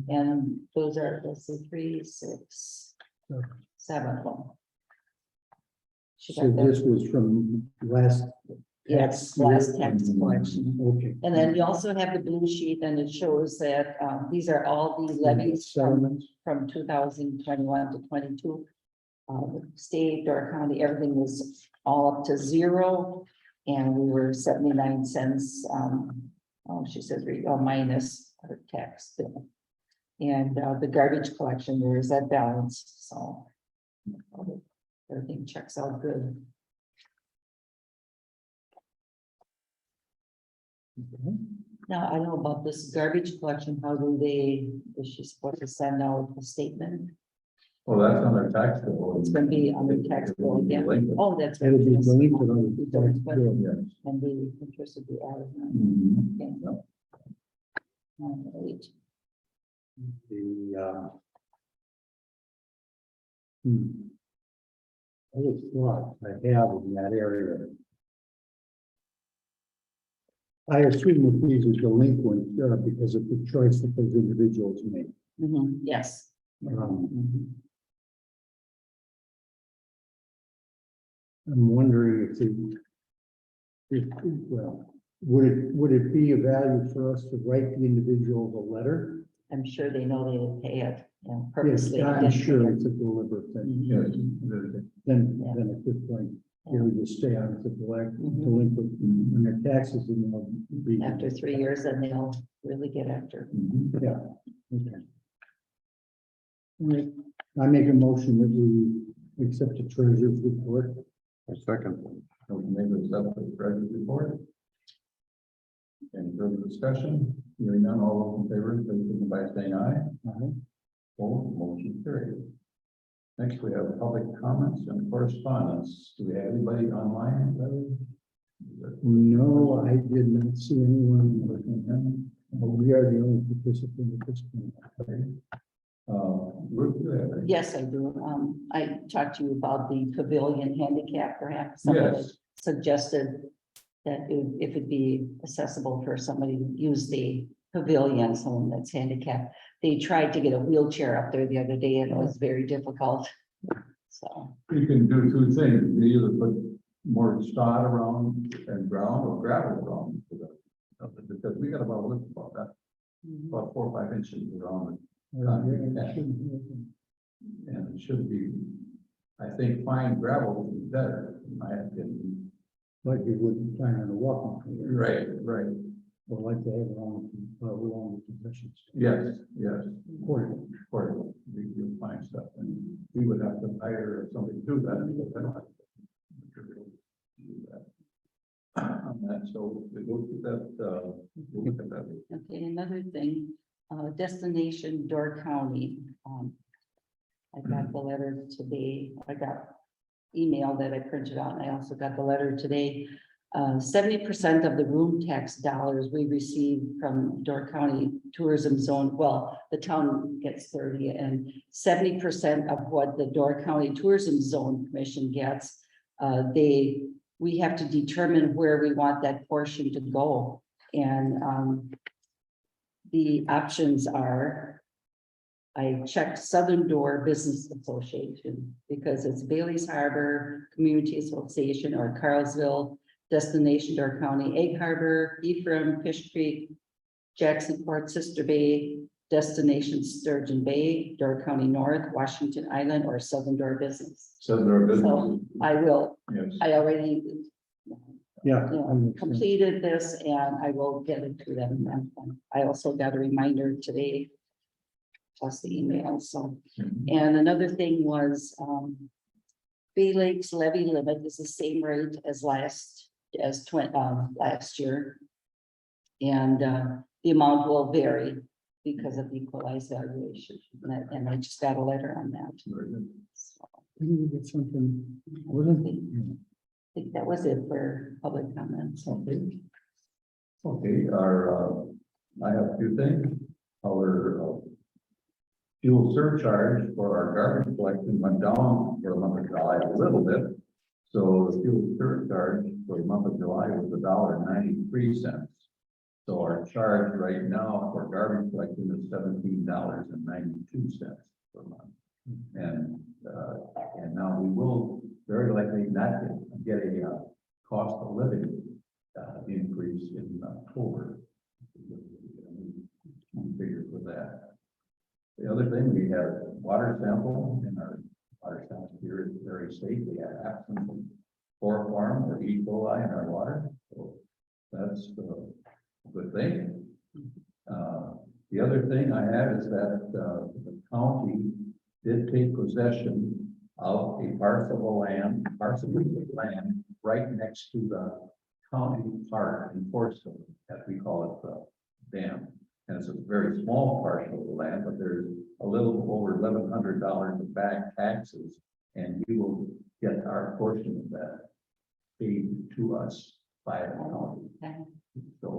and those are, let's see, 3, 6, 7 of them. She So got that. this was from last. Yes, tax year? last tax collection. Okay. And then you also have the blue sheet, and it shows that these are all the levies Settlements. from 2021 to 22. State, Door County, everything was all up to 0, and we were 79 cents. She says minus our tax bill. And the garbage collection, there is that balance, so everything checks out good. Now, I know about this garbage collection, how do is she supposed to send out a statement? Well, that's on their tax bill. It's gonna be on the tax bill again. Oh, that's. right. It'll be Yes. delinquent on the tax But- bill. Yes. And the interest would be added. on. Mhm. Okay. Yep. All right. The, I just thought I have in that area. I assume that these are delinquent because of the choice that those individuals make. Yes. Um, Mhm. I'm wondering would it be of value for us to write the individuals a letter? I'm sure they know they would pay it, and Yes, purposely. I'm didn't sure pay it. it's a deliberate thing. Yes. Mhm. Then Yeah. at this point, you would just stay on the Mhm. delinquent, when their taxes and they'll be. After 3 years, then they'll really get after. Mhm. Yeah, okay. All right, I make a motion that we accept the treasurer's report. A second. Motion made with accept the treasurer's report. Any further discussion? Hearing none, all those in favor, please signify by saying aye. Opposed, motion carried. Next, we have public comments and correspondence. Do we have anybody online? No, I did not see anyone. We are the only participant at this point. Ruth, do you have any? Yes, I do. I talked to you about the pavilion handicap, perhaps. Someone Yes. suggested that if it'd be accessible for somebody to use the pavilion, someone that's handicapped. They tried to get a wheelchair up there the other day, and it was very difficult. So, You can do two things. You either put more sod around and ground or gravel around. Because we got about, about 4 or 5 inches around and it should be, I think fine gravel is better, in my opinion. Like you wouldn't plan on a walking. trail. Right, right. Or like they have along the concessions. Yes, yes. Correct. For you find stuff, and we would have to hire somebody to do that, because I don't have. to do that. On that, so we look at that, we'll look at that. okay, another thing, destination Door County. I got the letter today. I got email that I printed out, and I also got the letter today. 70% of the room tax dollars we receive from Door County Tourism Zone, well, the town gets 30, and 70% of what the Door County Tourism Zone Commission gets, we have to determine where we want that portion to go. And the options are, I checked Southern Door Business Association, because it's Bailey's Harbor Community Association or Carlsville, Destination Door County, Egg Harbor, Ephraim, Fish Creek, Jacksonport, Sister Bay, Destination Sturgeon Bay, Door County North, Washington Island, or Southern Door Business. So there are So I will, yes. I already Yeah. completed this, and I will get it to them. And I also got a reminder today, plus the email, so. And another thing was, Bay Lake's levy limit is the same rate as last year. And the amount will vary because of equalized valuation. And I just got a letter on that. So Didn't we get something? I Wasn't think that was it for public comments. Okay. Okay, I have a few things. Our fuel surcharge for our garbage collection went down for the month of July a little bit. So the fuel surcharge for the month of July was $1.93. So our charge right now for garbage collection is $17.92 per month. And now we will very likely not get a cost of living increase in October. Figure for that. The other thing, we have water sample, and our water sample here is very safe. We have absence of chloroform or E. coli in our water, so that's a good thing. The other thing I have is that the county did take possession of a parcel of land right next to the county park in Forestville, as we call it, the dam. And it's a very small parcel of land, but there's a little over $1,100 of back taxes, and we will get our portion of that paid to us by the county. Okay. So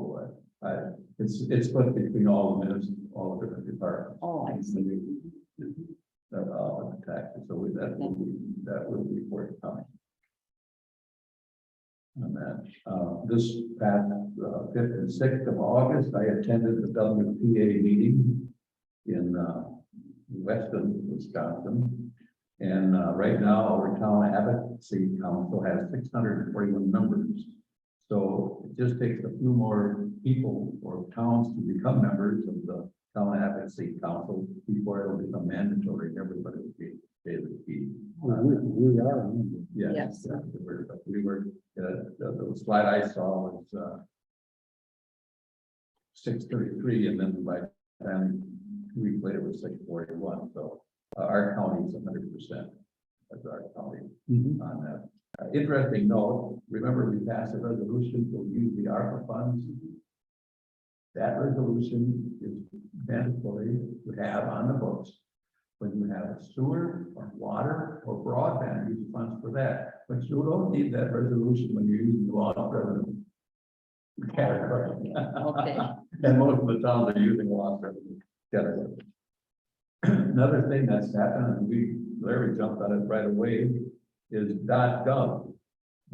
it's split between all the minutes, all the different departments. Oh, I see. The taxes, so that will be forthcoming. And that, this past 5th and 6th of August, I attended the WPA meeting in Weston, Wisconsin. And right now, our town advocacy council has 641 members. So it just takes a few more people or towns to become members of the town advocacy council before it will become mandatory. Everybody will be able to be. we are. Yes. We were, the slide I saw was 633, and then by the time 2 weeks later it was 641. So our county is 100%. That's our county on that. Interesting note, remember we passed a resolution to use the ARPA funds. That resolution is mandatory to have on the books when you have a sewer or water or broadband, use funds for that. But you don't need that resolution when you're using the lost revenue category. Okay. And most of the towns are using lost revenue category. Another thing that's happened, and Larry jumped on it right away, is .gov.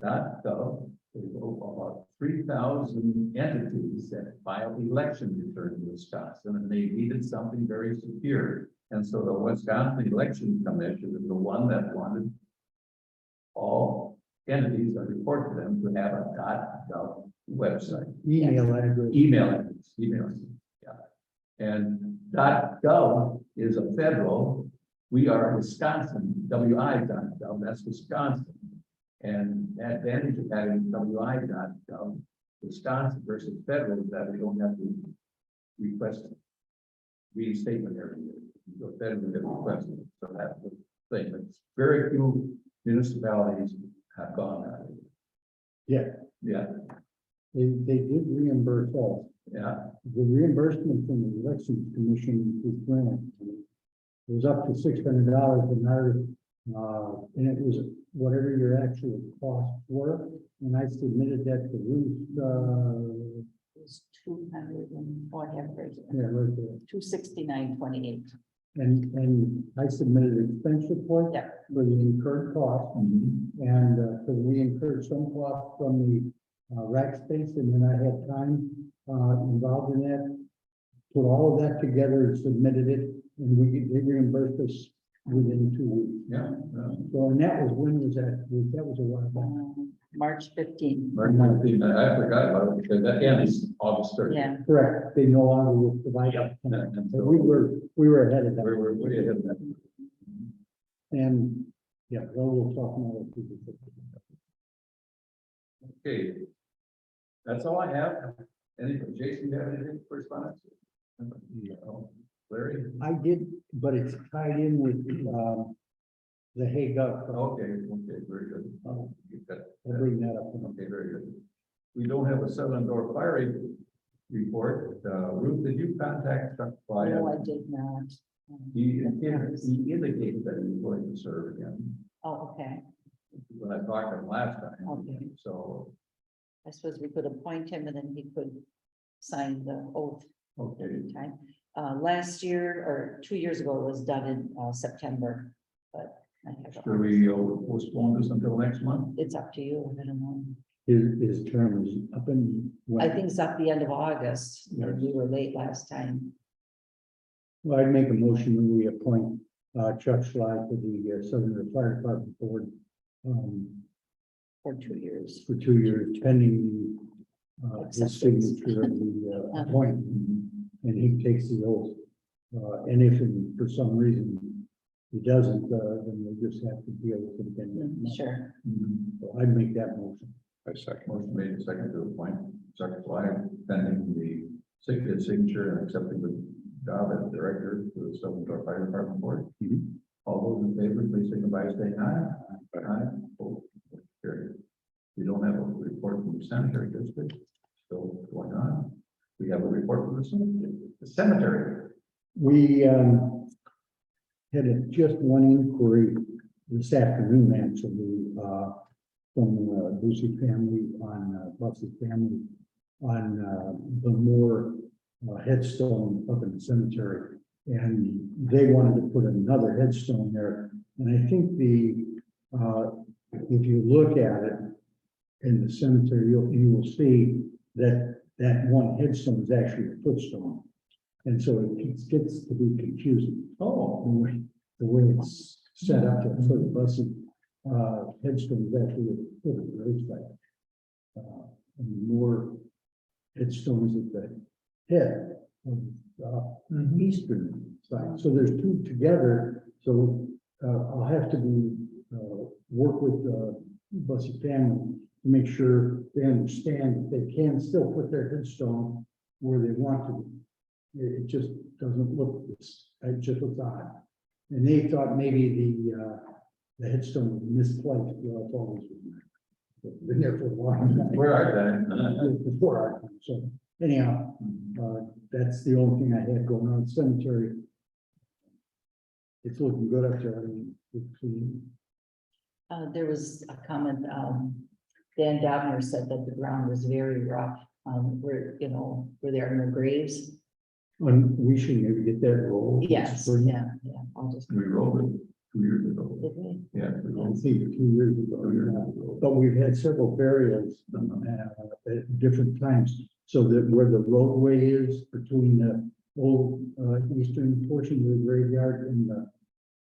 .gov is about 3,000 entities that file election returns in Wisconsin, and they needed something very secure. And so the Wisconsin Election Commission is the one that wanted all entities that report to them to have a .gov website. Email address. Email address, yeah. And .gov is a federal, we are Wisconsin, WI.gov, that's Wisconsin. And the advantage of having WI.gov, Wisconsin versus federal, is that we don't have to request reinstatement every year. So federal get requested, so that's the thing. But very few municipalities have gone that way. Yeah, Yeah, they did reimburse us. yeah, The reimbursement from the elections commission was grant. It was up to $600 an hour, and it was whatever your actual costs were. And I submitted that to Ruth, It's 200 and whatever, yeah, right there. 269.28. And I submitted an expense report. Yeah. For the incurred cost, and, because we incurred some cost from the, rack space, and then I had time, involved in that. Put all of that together and submitted it, and they reimbursed us within 2 weeks. yeah. So, and that was, when was that? That was a while back. March 15. March 19th, I forgot about it because that ends August 30th. Yeah. Correct, they no longer will provide that. And But so we were ahead of that. we're way ahead of that. And, yeah, well, we'll talk more about it. Okay. That's all I have. Jason, you have anything for response? Larry? I did, but it's tied in with, the hay gov. Okay, very good. I'll You've got- bring that up. Okay, very good. We don't have a Southern Door Fire report. Ruth, did you contact Chuck Fly? No, I did not. He indicated that he was going to serve again Oh, okay, when I talked to him last time. Okay. So, I suppose we could appoint him and then he could sign the oath okay, anytime. Last year or 2 years ago, it was done in September, but I have. should we postpone this until next month? It's up to you, I don't know. His term is up in. I think it's up the end of August, and we were late last time. Well, I'd make a motion when we appoint Chuck Schley to the Southern Fire Department Board For 2 years. for 2 years pending his Acceptance. signature of the appointment, and he takes the oath. And if for some reason he doesn't, then we'll just have to deal with it again. Sure. So I'd make that motion. I second. Motion made second to appoint Chuck Fly pending the signature and accepting the job as director to the Southern Door Fire Department Board. All those in favor, please signify by saying aye. Aye. Opposed? Carried. We don't have a report from the sanitary district, still going on. We have a report from the cemetery. We had just one inquiry this afternoon, actually, from the Lucy family on Buss's family on the Moore headstone up in the cemetery. And they wanted to put another headstone there. And I think if you look at it in the cemetery, you will see that that one headstone is actually a footstone. And so it gets to be confusing. Oh, the way it's set up there. So the Bussy headstone is actually a foot of the gravesite. And more headstones at the head of the eastern side. So there's two together. So I'll have to work with the Bussy family to make sure they understand that they can still put their headstone where they want to. It just doesn't look, it just looks odd. And they thought maybe the headstone was misplaced. Well, it's always been there for a long time. Where are they? Before our time. So anyhow, that's the only thing I had going on. Cemetery. It's looking good up there. I mean, it's clean. There was a comment, Dan Dobner said that the ground was very rough, where there are no graves. And we should maybe get that rolled. Yes, yeah, I'll just. We rolled it 2 years ago. Did we? Yeah, we I rolled think 2 years ago. 2 years ago. But we've had several burials at different times. So that where the roadway is between the old eastern portion of the graveyard and the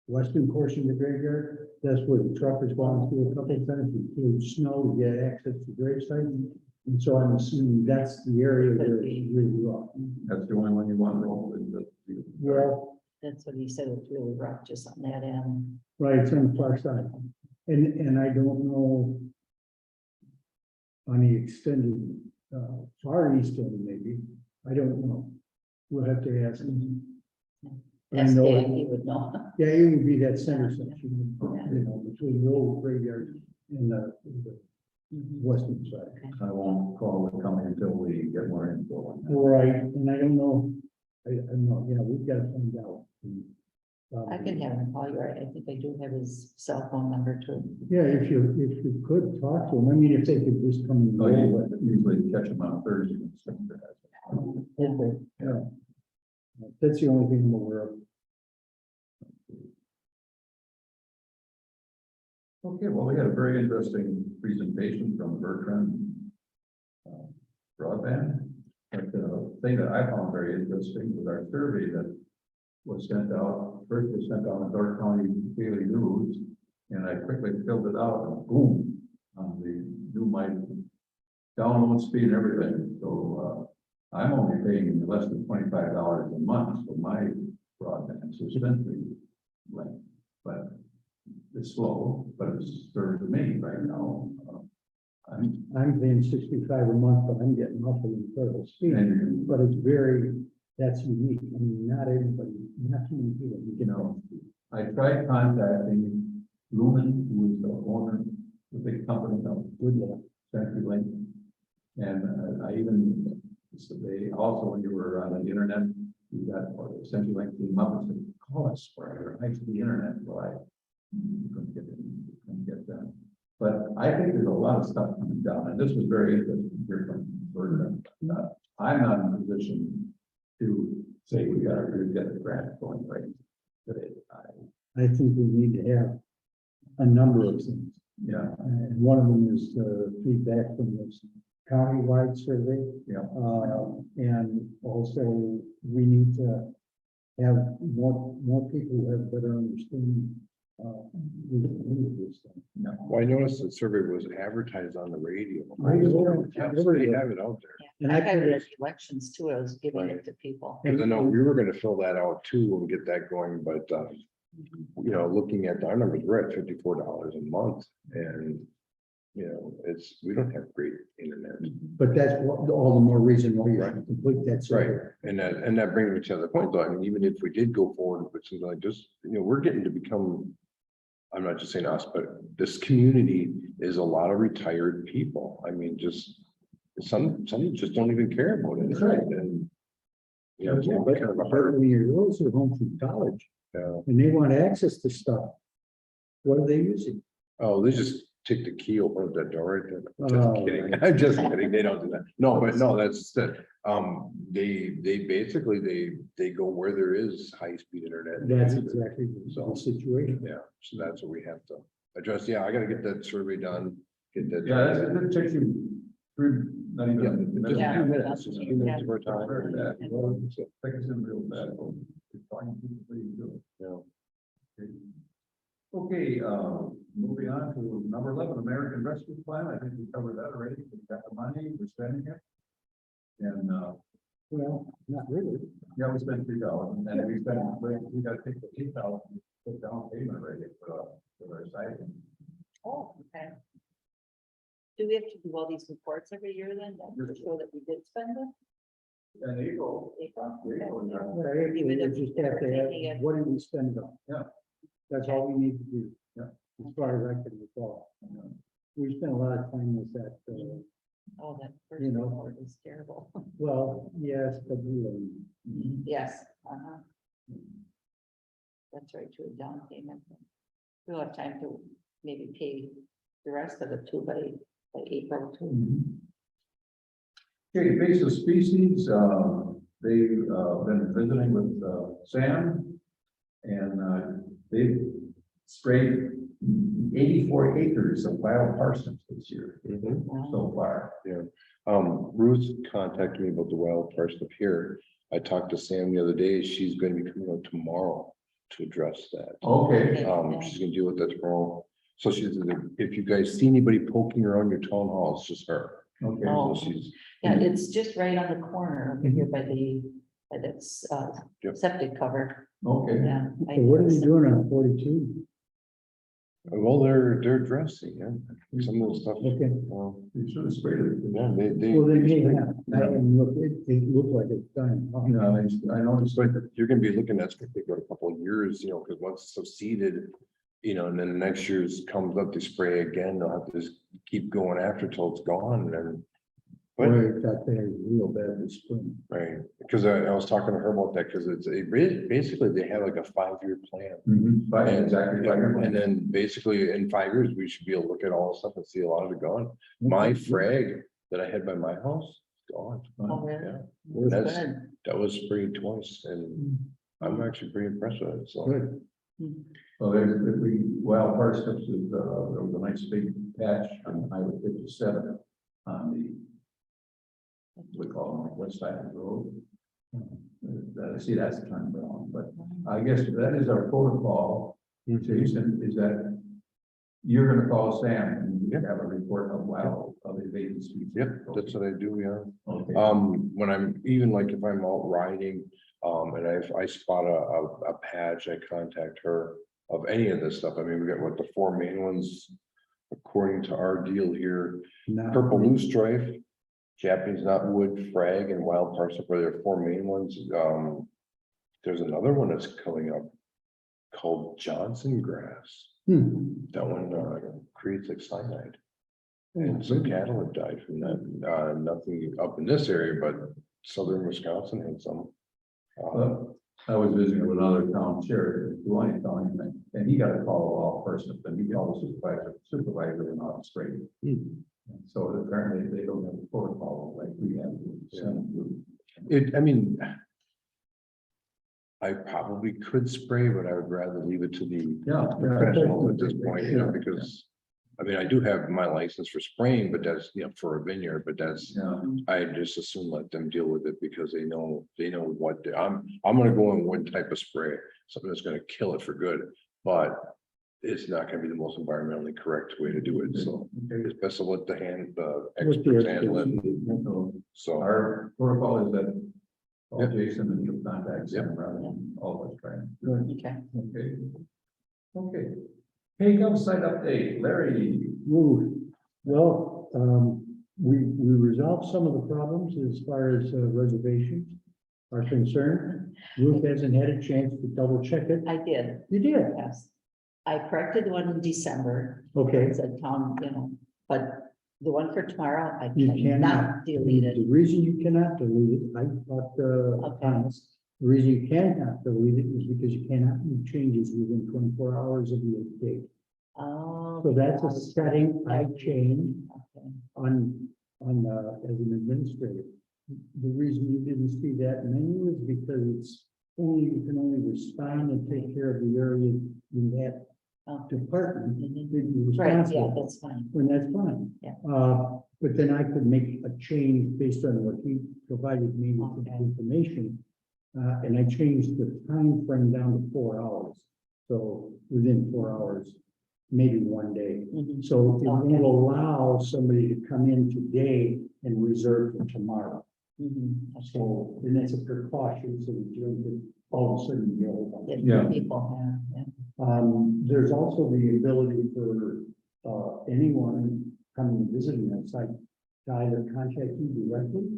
western portion of the graveyard, that's where the truck has gone through a couple of times to clear snow to get access to the gravesite. And so I'm assuming that's the area where it's really rough. That's the only one you want to roll. Well, That's what he said, it's really rough just on that end. right, it's on the far side. And I don't know on the extended far east end maybe. I don't know. We'll have to ask him. I That's know Dan, it- he would know. Yeah, it would be that center section, between the old graveyard and the western side. I won't call it coming until we get more info on that. Right, and I don't know, I don't know, we've got to find out. I can have him call you, I think I do have his cell phone number too. Yeah, if you could talk to them, I mean, if they could just come and Oh, roll it. you usually catch them on Thursday. and stuff like that. Yeah. That's the only thing I'm aware of. Okay, well, we had a very interesting presentation from Bertrand broadband. But the thing that I found very interesting was our survey that was sent out, first was sent out in Door County Daily News, and I quickly filled it out and boom, on the new my download speed and everything. So I'm only paying less than $25 a month for my broadband, so it's been pretty late, but it's slow, but it's served to me right now. I'm paying 65 a month, but I'm getting awful incredible speed, And but it's that's unique. I mean, not everybody, not too many people. you know, I tried contacting Lumen, who is the owner, the big company, Good luck. CenturyLink. And I even, so they also, when you were on the internet, you got, or CenturyLink came up and said, call us for our high-speed internet. Well, I couldn't get it, couldn't get that. But I think there's a lot of stuff coming down, and this was very interesting to hear from Berta. I'm not in a position to say we got to get the grant going right today. I think we need to have a number of things. Yeah, And one of them is feedback from this county-wide survey. yeah. And also we need to have more people who have better understanding. This thing. No. Well, I noticed the survey was advertised on the radio. Right. They have it out there. And I've had put it it- at elections too, I was giving it to people. Because I know we were gonna fill that out too and get that going, but, you know, looking at our numbers, we're at $54 a month and, you know, we don't have great internet. But that's all the more reason why you have to complete that survey. Right, and that brings me to the point though, I mean, even if we did go forward with something like this, you know, we're getting to become. I'm not just saying us, but this community is a lot of retired people. I mean, just some just don't even care about it. That's right. And. Yeah, it's Yeah, but kind of a but hard, when your girls are home from college yeah. and they want access to stuff, what are they using? Oh, they just take the key, open up that door right there. Oh, Just kidding. right. I'm just kidding. They don't do that. No, but no, that's it. They basically, they go where there is high-speed internet. That's exactly the So- situation. Yeah, so that's what we have to address. Yeah, I gotta get that survey done, get that. Yeah, it takes you through, not even. Yeah, just a Yeah. few minutes, just a few minutes of our time. Very bad. So, Take us in real bad. It's fine, please do it. yeah. Okay, moving on to number 11, American Rescue Plan. I think we covered that already. We've got the money, we're spending it. And, Well, not really. yeah, we spent $3,000 and we spent, we gotta take the $8,000, put down payment already for our site. Oh, okay. Do we have to do all these reports every year then, to show that we did spend it? And April, April? April, Okay. yeah. We just have to have, what did we spend on? Yeah. That's all we need to do. Yeah. As far as I can recall. We spent a lot of time with that, Oh, that first You know. report is terrible. well, yes, but really. Yes, That's right, to a down payment. We'll have time to maybe pay the rest of it too by April too. Okay, invasive species, they've been visiting with Sam. And they've sprayed 84 acres of wild parsnips this year Mhm. Wow. so far. Ruth contacted me about the wild parsnip here. I talked to Sam the other day. She's going to be coming out tomorrow to address that. Okay, She's gonna deal with that tomorrow. So she said, if you guys see anybody poking around your town hall, it's just her. okay. Oh. So she's, Yeah, it's just right on the corner over here by that Yep. septic cover. Okay. Yeah. So what are we doing on 42? well, they're dressing, yeah. Some of the stuff. Okay. Well, You should have sprayed it. yeah, they. Well, they may have, I didn't look, it looked like it's done. No, I noticed. But you're gonna be looking at, it's gonna take about a couple of years, you know, because once it's succeeded, you know, and then the next year's comes up, they spray again, they'll have to just keep going after till it's gone, and then. But, Boy, it got there real bad this spring. right, because I was talking to her about that, because basically, they have like a 5-year plan. Mhm, right, exactly. And then basically in 5 years, we should be able to look at all the stuff and see a lot of it gone. My frag that I had by my house, gone. Oh, really? Yeah, Where's That's- Good. that was sprayed twice, and I'm actually pretty impressed with it, so. Good. Well, there's, the wild parsnips is, there was a nice big patch on Highway 57 on the, we call it west side of the road. See, that's turned around, but I guess that is our protocol, Jason, is that you're gonna call Sam and you have a report of wild, of invasive species. Yep, that's what I do, yeah. Okay. When I'm, even like if I'm out riding, and I spot a patch, I contact her of any of this stuff. I mean, we got what, the 4 main ones, according to our deal here, Now- purple loosestrife, Japanese knotwood, frag, and wild parsnip are their 4 main ones. There's another one that's coming up. called Johnson grass. That one creates like cyanide. And some cattle have died from that. Nothing up in this area, but southern Wisconsin had some. I was visiting with another town chair, Duane County, and he got a call off person, then he called the supervisor and not straight. And so apparently they don't have a protocol like we have. I mean, I probably could spray, but I would rather leave it to the professionals at this point, you know, because. I mean, I do have my license for spraying, but that's, you know, for a vineyard, but that's, I just assume let them deal with it because they know what, I'm gonna go in one type of spray, something that's gonna kill it for good, but it's not gonna be the most environmentally correct way to do it, so it's best to let the experts handle it. So Our protocol is that call Jason and you'll contact him rather than all of us trying. Okay. Okay. Okay. Hey, go site update, Larry. Well, we resolved some of the problems as far as reservations are concerned. Ruth hasn't had a chance to double check it. I did, You did? yes. I corrected the one in December. Okay. It said town, you know, but the one for tomorrow, I You cannot cannot. delete it. The reason you cannot delete it, I thought, Thomas, the reason you cannot delete it is because you cannot make changes within 24 hours of the date. Oh. So that's a setting I changed Okay. on, as an administrator. The reason you didn't see that menu is because it's only, you can only respond and take care of the area in that department. Mhm. that you're Right, yeah, responsible for. that's fine. When that's fine. Yeah. But then I could make a change based on what he provided me with the Okay. information. And I changed the time frame down to 4 hours. So within 4 hours, maybe one day. Mhm. So it Okay. will allow somebody to come in today and reserve for tomorrow. Mhm. Okay. So, and that's a precaution, so that you don't get all of a sudden yelled at. That people have, yeah. There's also the ability for, anyone coming and visiting that site to either contact you directly,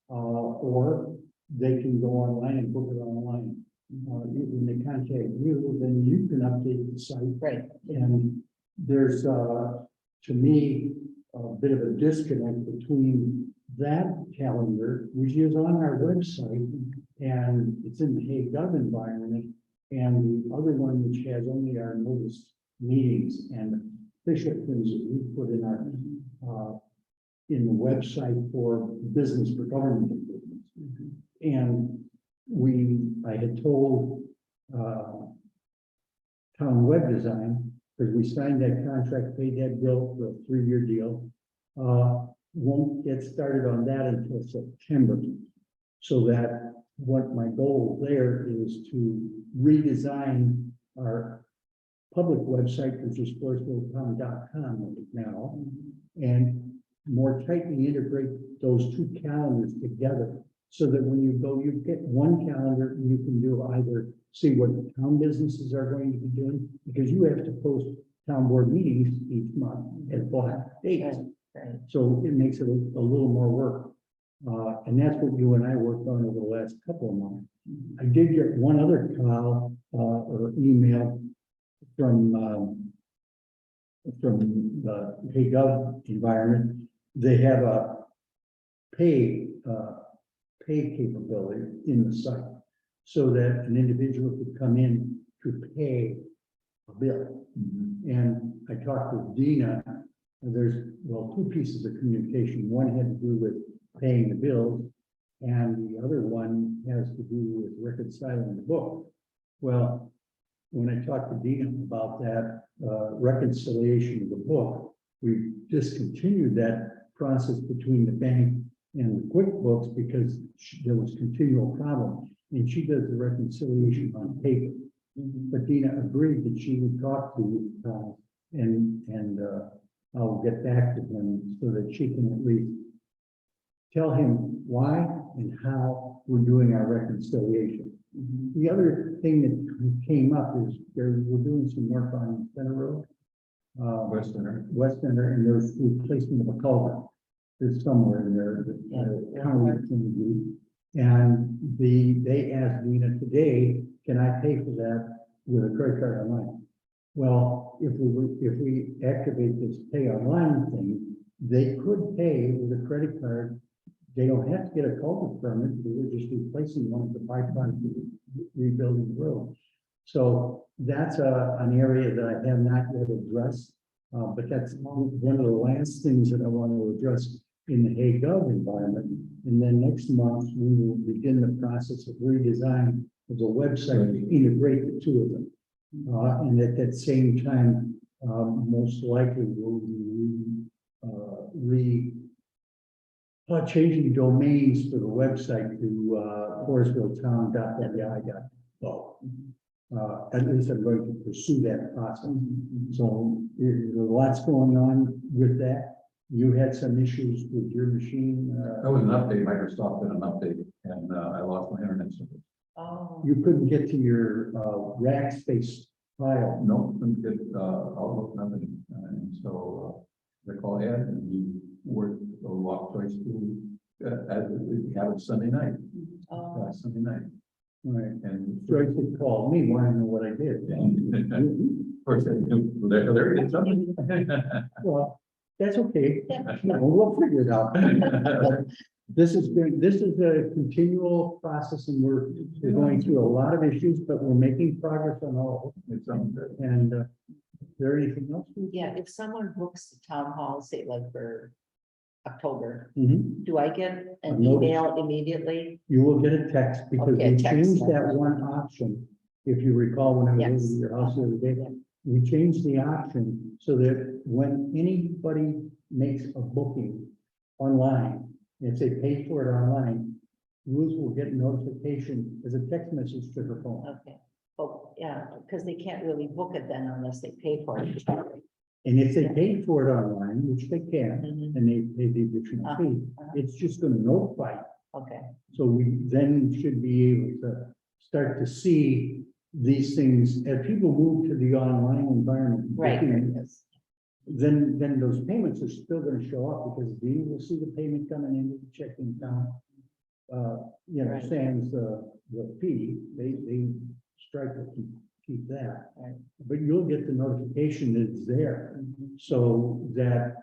or they can go online and book it online. When they contact you, then you can update the site. Right. And there's, to me, a bit of a disconnect between that calendar, which is on our website, and it's in the HayGov environment, and the other one, which has only our notice meetings and official things that we put in our, in the website for business, for government improvements. And I had told, Town Web Design, because we signed that contract, paid that bill for a 3-year deal. Won't get started on that until September. So that what my goal there is to redesign our public website, which is forestvilletown.com right now, and more tightly integrate those two calendars together. So that when you go, you get one calendar and you can do either see what town businesses are going to be doing, because you have to post town board meetings each month at block dates. Right. So it makes it a little more work. And that's what you and I worked on over the last couple of months. I did get one other call, or email from the HayGov environment. They have a pay capability in the site, so that an individual could come in to pay a bill. And I talked with Dina, and there's, well, 2 pieces of communication. One had to do with paying the bills, and the other one has to do with reconciling the book. Well, when I talked to Dina about that reconciliation of the book, we discontinued that process between the bank and the QuickBooks because there was continual problem, and she does the reconciliation on paper. But Dina agreed that she would talk to and I'll get back to him so that she can at least tell him why and how we're doing our reconciliation. The other thing that came up is we're doing some work on Center Road. Westerner, and there's replacement of a culvert. There's somewhere in there that the county can do. And they asked Nina today, can I pay for that with a credit card online. Well, if we activate this pay online thing, they could pay with a credit card. They don't have to get a culvert permit, they're just replacing one of the byproduct of rebuilding the road. So that's an area that I have not yet addressed, but that's one of the last things that I want to address in the HayGov environment. And then next month, we will begin the process of redesign of the website to integrate the two of them. And at that same time, most likely we'll be changing domains for the website to forestvilletown.wi.gov. At least I'm going to pursue that process. So there's lots going on with that. You had some issues with your machine. That was an update, Microsoft did an update, and I lost my internet service. Oh, You couldn't get to your rack space file. No, couldn't get, Outlook, nothing, and so, they call Ed, and he worked, walked twice through, as we have it Sunday night, oh, Sunday night, Right. and. Joyce had called me, wanting to know what I did. Of course, there it is, something. Well, that's okay. No, we'll figure it out. This is a continual process, and we're going through a lot of issues, but we're making progress on all. It's something that, And is there anything else? yeah, if someone books the town hall, say like for October, Mhm. do I get A an notice. email immediately? You will get a text because Okay, a we text changed that message. one option. If you recall, when I was Yes. over to your house the other day, Yeah. we changed the option so that when anybody makes a booking online, if they pay for it online, Ruth will get notification as a text message to her phone. Okay, oh, yeah, because they can't really book it then unless they pay for it. And if they paid for it online, which they can, Mhm. and they pay the additional fee, it's just gonna notify. Okay, So we then should be able to start to see these things as people move to the online environment. right, booking, yes, Then those payments are still gonna show up because Dee will see the payment coming into the checking account. Right. Sans the fee, they strike to keep that. Right. But you'll get the notification that it's there. Mhm. So that,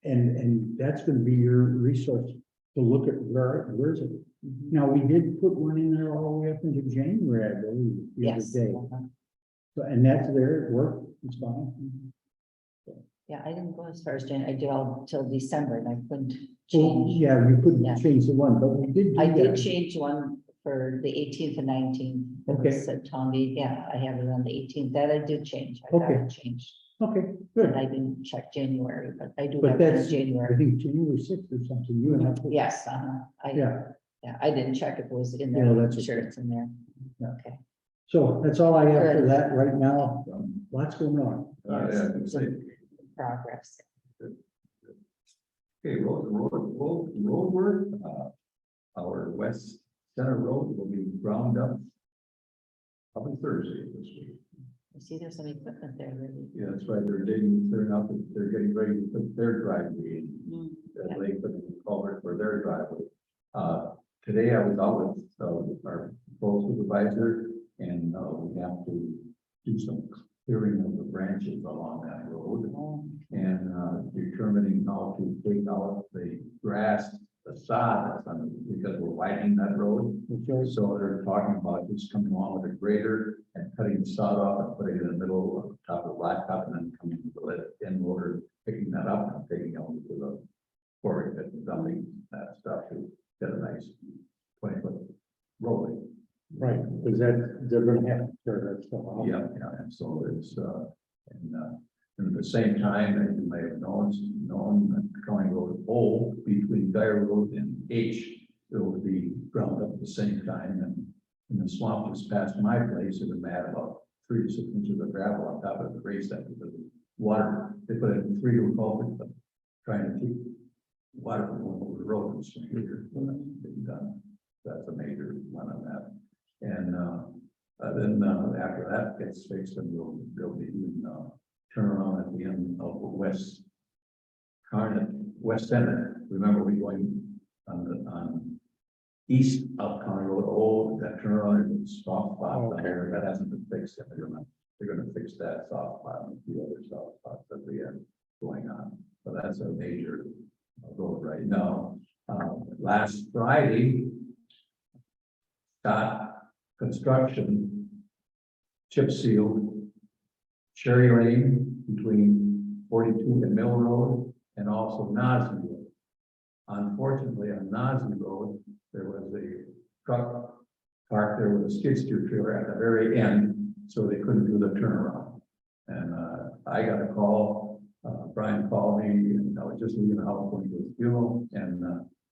and that's gonna be your resource to look at where's it. Mhm. Now, we did put one in there all the way up into January, I believe, the other Yes. day. Uh-huh. So, and that's there, it worked, it's fine. Mhm. Yeah, I didn't go as far as Jan, I did all till December and I couldn't So, change. yeah, you couldn't Yeah. change the one, but we did. do I did that. change one for the 18th and 19th. It Okay. said Tommy, yeah, I have it on the 18th, that I did change, I got Okay. it changed. Okay, And good. I didn't check January, but I do But have it in that's, I January. think January 6th or something, you and I. put- Yes, Yeah, yeah, I didn't check if it was in Yeah, there, that's I'm sure okay. it's in there. Yeah. Okay. so that's all I have for Good. that right now. Lots going on. yeah, I can say. Progress. Okay, road work, our west center road will be ground up. Probably Thursday this week. You see, there's some equipment there, really. Yeah, that's right, they're they're getting ready to put their driveway in. Mm, That they put in the culvert for their driveway. Today I was out with, our patrol supervisor, and, we have to do some clearing of the branches along that road. oh, And determining how to take out the grass, the sod that's on, because we're widening that road. Okay. So they're talking about just coming along with a grader and cutting the sod off and putting it in the middle of the top of the blacktop and then coming with it in order, picking that up and taking it over to the quarry pit and dumping that stuff to get a nice 20-foot roadway. Right, because they're gonna have to tear that stuff out. Yeah, and so it's, and at the same time, as you may have known that County Road O between Dyer Road and H, it will be ground up at the same time, and the swamp just past my place, it was mad about 3 to 6 inches of gravel on top of the race that because of water, they put it in 3 to 12, but trying to keep water from going over the road and swing here, so that's been done. That's a major one on that. And then after that gets fixed, and they'll be doing turnaround at the end of West End. Remember, we going on east of County Road, oh, that turnaround is soft spot down Okay. there, that hasn't been fixed yet, they're gonna fix that soft spot and the other soft spots that we have going on. So that's a major road right now. Last Friday, Scott Construction chip sealed Cherry Lane between 42 and Mill Road and also Nazi Road. Unfortunately, on Nazi Road, there was a truck parked there with a skid steer trailer at the very end, so they couldn't do the turnaround. And I got a call, Brian called me, and I was just leaving the house going to his funeral, and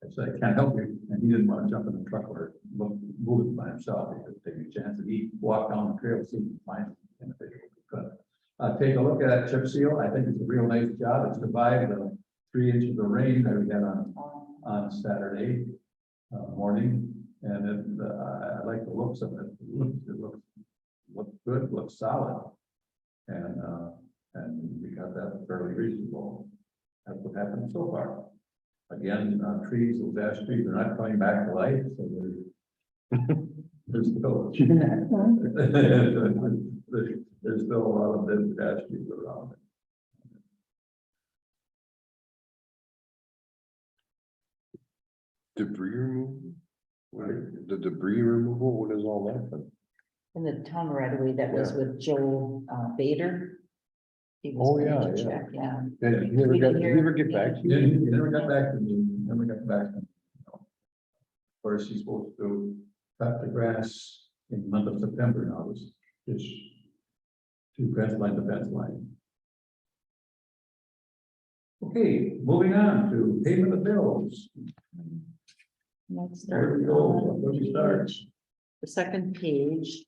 I said, I can't help you, and he didn't want to jump in the truck or move it by himself, he could take a chance, and he walked down the trail, see if he could find an individual who could. Take a look at that chip seal, I think it's a real nice job, it's survived the 3 inches of rain that we had on Saturday morning, and I like the looks of it. It looks good, looks solid, and we got that fairly reasonable. That's what happened so far. Again, trees, those ash trees are not coming back to life, so there's still there's still a lot of dead ash trees around. Debris removal? The debris removal, what is all that? then? In the town right away, that was with Joe Bader. He was Oh, going yeah, to yeah. check, yeah. Did you ever get back to You you? never got back to me, never got back to me. Of course, he's supposed to cut the grass in the month of September now, this two fence line to fence line. Okay, moving on to payment of bills. Let's There start we go, on where do you start? the second page,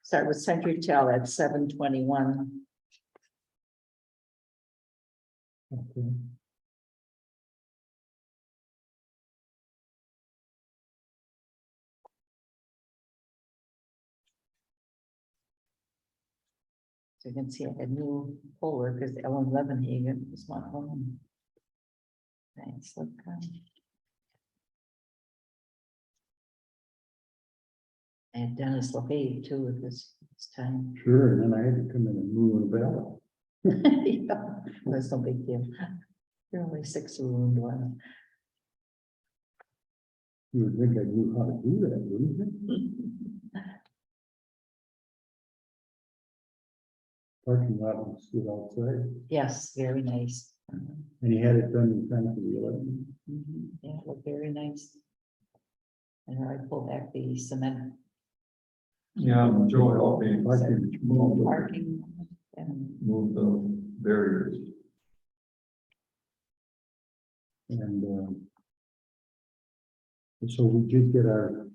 start with Century Tel at 721. Okay. So you can see I had new polar because Ellen Levenhagen was not home. Thanks, look. I had Dennis LaFave too at this time. Sure, and then I had to come in and move the ballot. Yeah, that's no big deal. There are only 6 wound one. You would think I knew how to do that, wouldn't you? Parking lot was stood outside, Yes, very nice. and he had it done in time for the election. Yeah, it looked very nice. And I pulled back the cement Yeah, Joe helped me parking and move the barriers. And so we did get our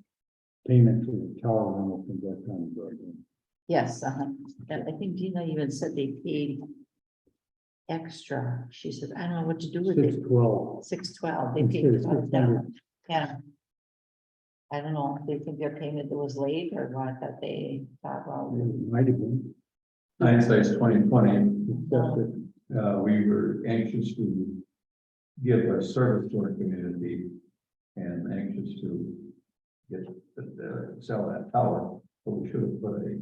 payment for the tower rental from that time. yes, and I think Gina even said they paid extra. She said, I don't know what to do with it. 612. 612, they Instead paid of 12 600. down. Yeah. I don't know, if they think their payment was late or what, that they thought, well, It might have been. Hindsight's 2020. Except that We were anxious to give a service to our community and anxious to get, sell that tower. So we should have put a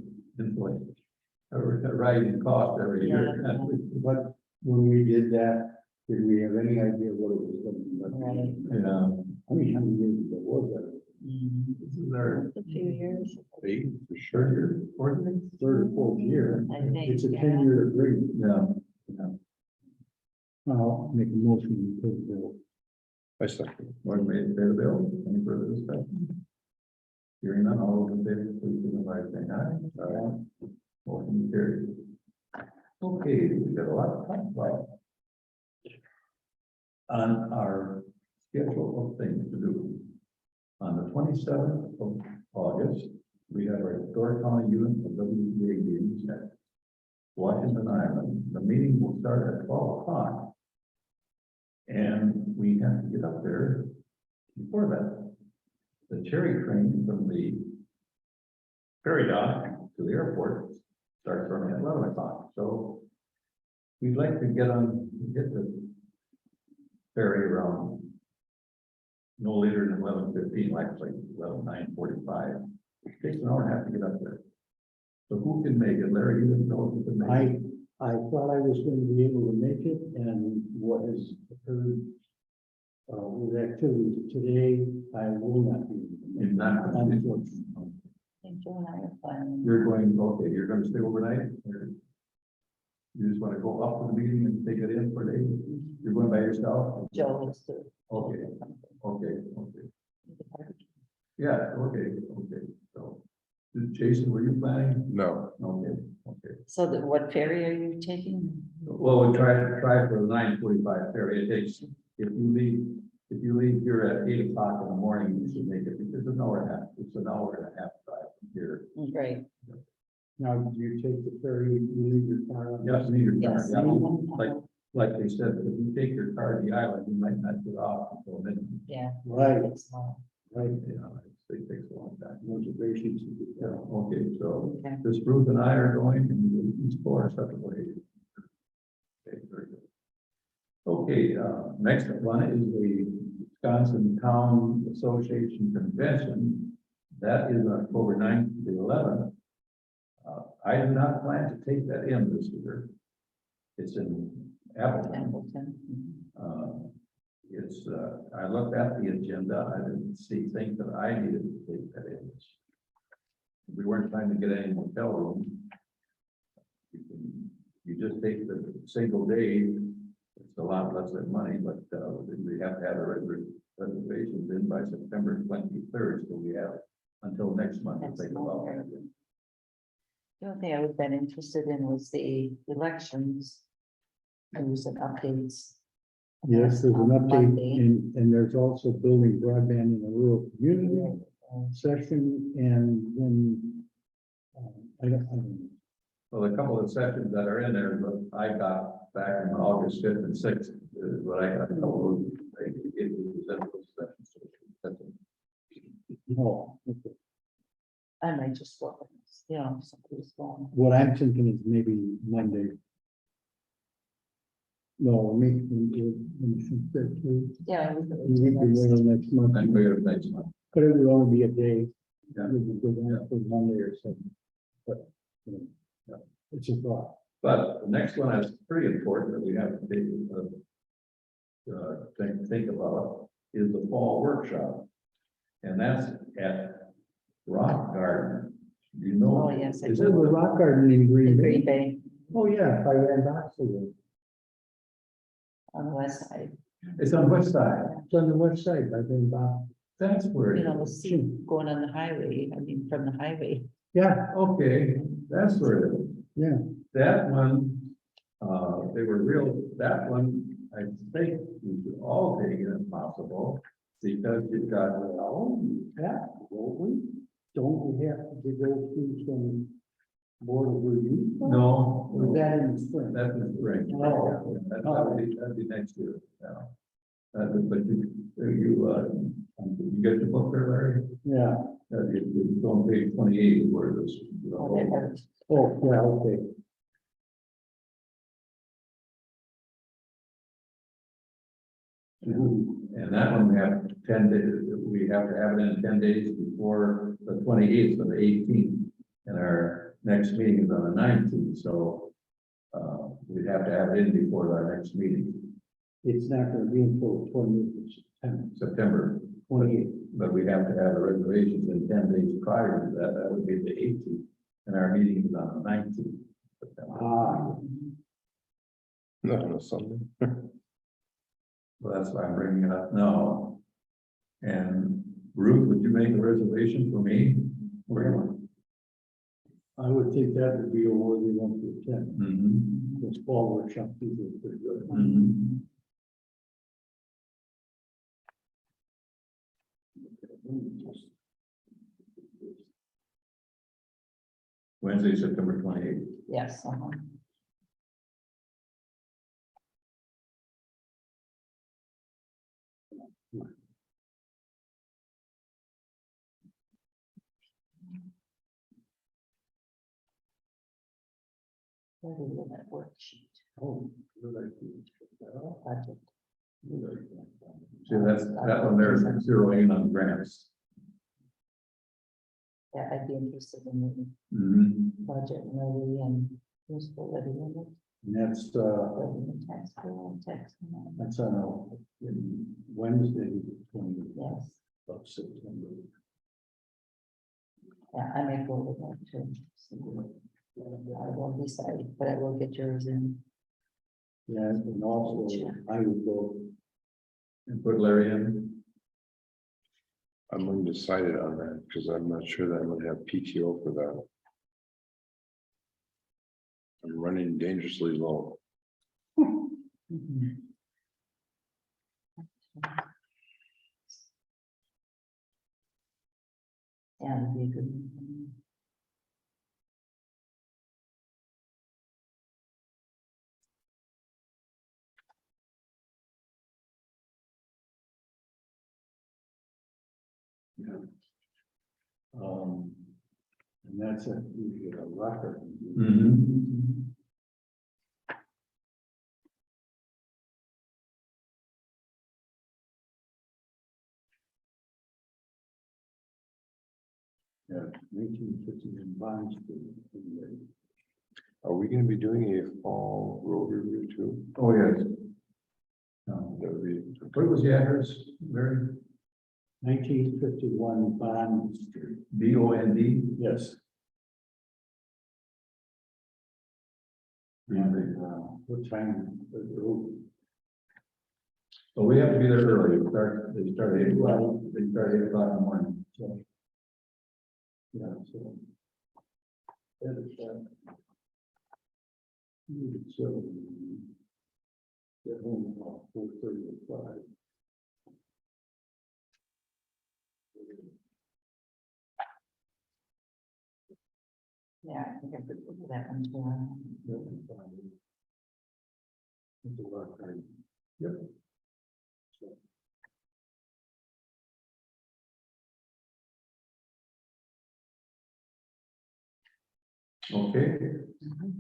rising cost every year. Yeah. But when we did that, did we have any idea what it was going to be? Right. Yeah, I mean, how many years ago was that? this is our a few years. 8 for sure. third year, fourth year. Third or fourth year. I think, It's a yeah. 10-year agreement. Yeah. I'll make a motion to pay the bill. I second. One made pay the bill. Any further discussion? Hearing none, all those in favor, please signify by saying aye. Aye. Motion carried. Okay, we got a lot to talk about. On our schedule of things to do. On the 27th of August, we have our Door County unit of WPA meetings at Washington Island. The meeting will start at 12 o'clock. And we have to get up there before that. The cherry train from the ferry dock to the airport starts running at 11 o'clock. So we'd like to get the ferry around no later than 11:15, like 9:45. It takes an hour and a half to get up there. So who can make it? Larry, you didn't know who could make it? I thought I was going to be able to make it, and what has occurred with activities today, I will not be. able to make You're it, not gonna be- unfortunately. I think Joe and I are planning. You're going, okay, you're gonna stay overnight? Or you just wanna go up to the meeting and take it in for a day? You're going by yourself? Joe is the. Okay, okay. Yeah, okay, so. Jason, were you planning? No, Okay. So what ferry are you taking? Well, we try for the 9:45 ferry. It takes, if you leave here at 8 o'clock in the morning, you should make it, because it's an hour and a half, drive from here. Right. Now, do you take the ferry, you leave your car? on? You have to leave your car. Yes. Yeah. Like they said, if you take your car to the island, you might not get off until midnight. Yeah. Right, It's long. right, You know, it takes a long time. reservations. Yeah, okay, so Okay. this Ruth and I are going and these four are separately. Okay, very good. Okay, next one is the Wisconsin Town Association Convention. That is October 9th to the 11th. I do not plan to take that in this year. It's in Appleton. Templeton. I looked at the agenda, I didn't see things that I needed to take that in. We weren't trying to get any motel room. You just take the single day, it's a lot less than money, but, we have to have the reservations in by September 23rd, so we have until next month to Next think month, about right. it. The only thing I would have been interested in was the elections. News and updates. Yes, there's an On update, Monday. and there's also building broadband in a rural community session, and then I don't. Well, a couple of sessions that are in there, but I got back in August 5th and 6th, is what I got. A couple of sessions. No, okay. I might just look, you know, somebody's going. What I'm thinking is maybe Monday. No, maybe. Yeah. Next month, And we're next month. but it would only be a day. Yeah. We could go down for Monday or something, but, you know, yeah, it's a thought. But the next one is pretty important that we have to think about is the fall workshop. And that's at Rock Garden. Do you know? Oh, yes, I Is do. it the rock garden in Green In Bay? Green Bay, Oh, yeah, by Van Boxley. on the west side, It's on which side? It's on the west side, by Van Box. That's where you it know, the is. sea going on the highway, I mean, from the highway. Yeah, Okay, that's where it is. yeah. That one, they were real, that one, I think we should all take it if possible. Because you've got, Well, yeah, don't we have to go through some board of review? no, Or is that in the spring? that's the spring. Oh. That'd be next year, yeah. But you get the book there, Larry? Yeah, It's on page 28 where this. oh, yeah, okay. And that one we have 10 days, we have to have it in 10 days before the 28th or the 18th. And our next meeting is on the 19th, so we'd have to have it in before our next meeting, It's not gonna be until 20th of September, September. 28th. But we have to have the reservations in 10 days prior to that, that would be the 18th, and our meeting is on the 19th. September. not on a Sunday. Well, that's why I'm bringing it up now. And Ruth, would you make a reservation for me? I would think that would be a worthy one to attend. Mhm. This fall workshop, is pretty good. Mhm. Wednesday, September 28th. Yes, Where do we get that worksheet? Oh, good idea. Budget. See, that one there's zeroing in on grants. Yeah, I'd be interested in the Mhm. budget levy and who's the levy limit, And that's, levy and tax bill, tax. that's on Wednesday, 20th Yes, of September. yeah, I may go with that too. So, I won't decide, but I will get yours in. Yeah, and also I would go, And put Larry in. I'm undecided on that because I'm not sure that I'm gonna have PTO for that. I'm running dangerously low. Yeah, it'd be a good one. and that's usually a record. Mhm. Yeah, 1950 in Bond Street. Are we gonna be doing a fall road review too? Oh, yes. That would be, What was the address, Larry? 1951 Bond Street. BOND? Yes. And, what time? So we have to be there early. They start at 8 o'clock. They start at 8 o'clock in the morning. So, yeah, so. That is, so. Get home about 4:30 or 5. Yeah, I think I could look at that one too. It's a lot of time. Yep. Okay,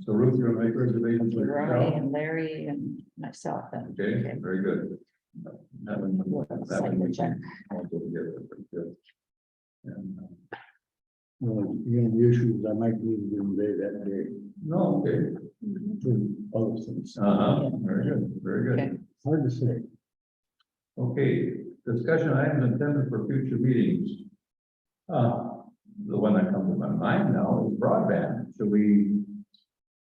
so Ruth, you're gonna make reservations for Ronnie yourself? and Larry and myself then. Okay, very good. That one- that one we Check. can all go together, pretty good. And, Well, the only issue is I might need to do that day no, okay, for other things. very good, very good. Okay. Hard to say. Okay, discussion items intended for future meetings. The one that comes to my mind now is broadband. Should we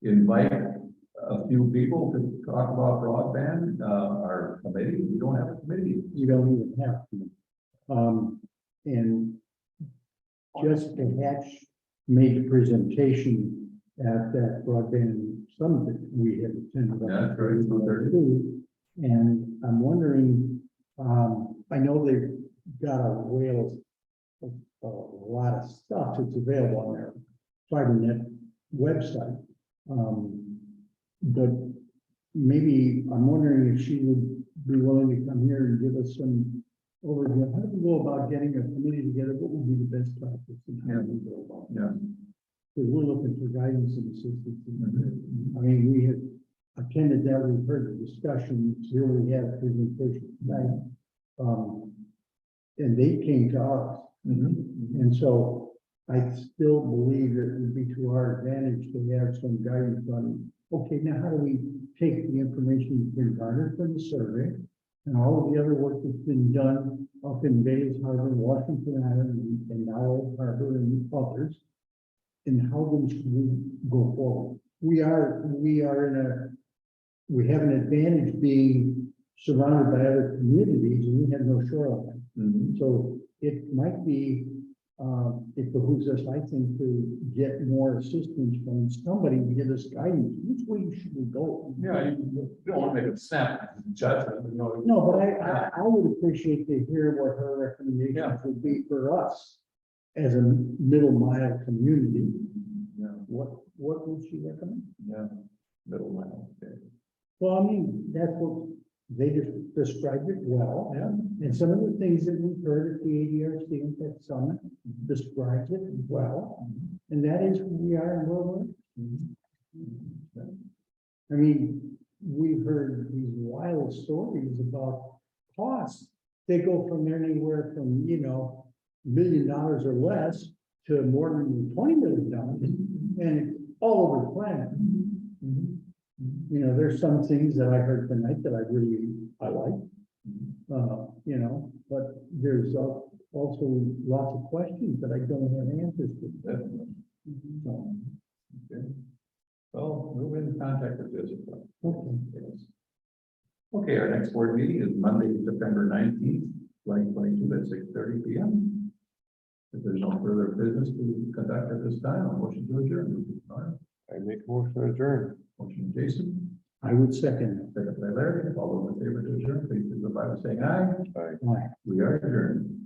invite a few people to talk about broadband, our committee? We don't have a committee. You don't even have to. And Jessica Hatch made a presentation at that broadband summit we had attended. Yeah, that's right, 2:30. And I'm wondering, I know they've got a whale of a lot of stuff that's available on their FiberNet website. But maybe, I'm wondering if she would be willing to come here and give us some overview. How do we go about getting a committee together? What would be the best practice? And how do we go about it? Yeah. Because we're looking for guidance and assistance. Mhm. I mean, we have attended that, we've heard the discussion, here we have presentation tonight. And they came to us. Mhm. And so I still believe it would be to our advantage to have some guidance on, okay, now how do we take the information that's been garnered from the survey and all of the other work that's been done up in Bays Harbor, Washington Island, and now Old Harbor and others, and how those should we go forward? We have an advantage being surrounded by other communities, and we have no shoreline. Mhm. So it might be, it behooves us, I think, to get more assistance from somebody to give us guidance. Which way should we go? Yeah, you don't want to make a snap judgment, you know. No, but I would appreciate to hear what her recommendations would be for us as a middle mile community. Yeah, What would she recommend? yeah, middle mile, okay. Well, I mean, that's what, they just described it well. Yeah. And some of the things that we've heard at the ADRC and Tech Summit describes it well. And that is who we are and where we're. I mean, we've heard these wild stories about about costs. They go from anywhere from, $1 million or less to more than $20 million, and all over the planet. There's some things that I heard tonight that I like. But there's also lots of questions that I don't have answers to. Definitely. So, Okay. Well, we'll be in contact with this. okay. Yes. Okay, our next board meeting is Monday, September 19th, 2022 at 6:30 p.m. If there's no further business to conduct at this time, a motion to adjourn. I make a motion to adjourn. Motion Jason, I would second second by Larry, all those in favor to adjourn, please signify by saying aye. Aye. that. We are adjourned.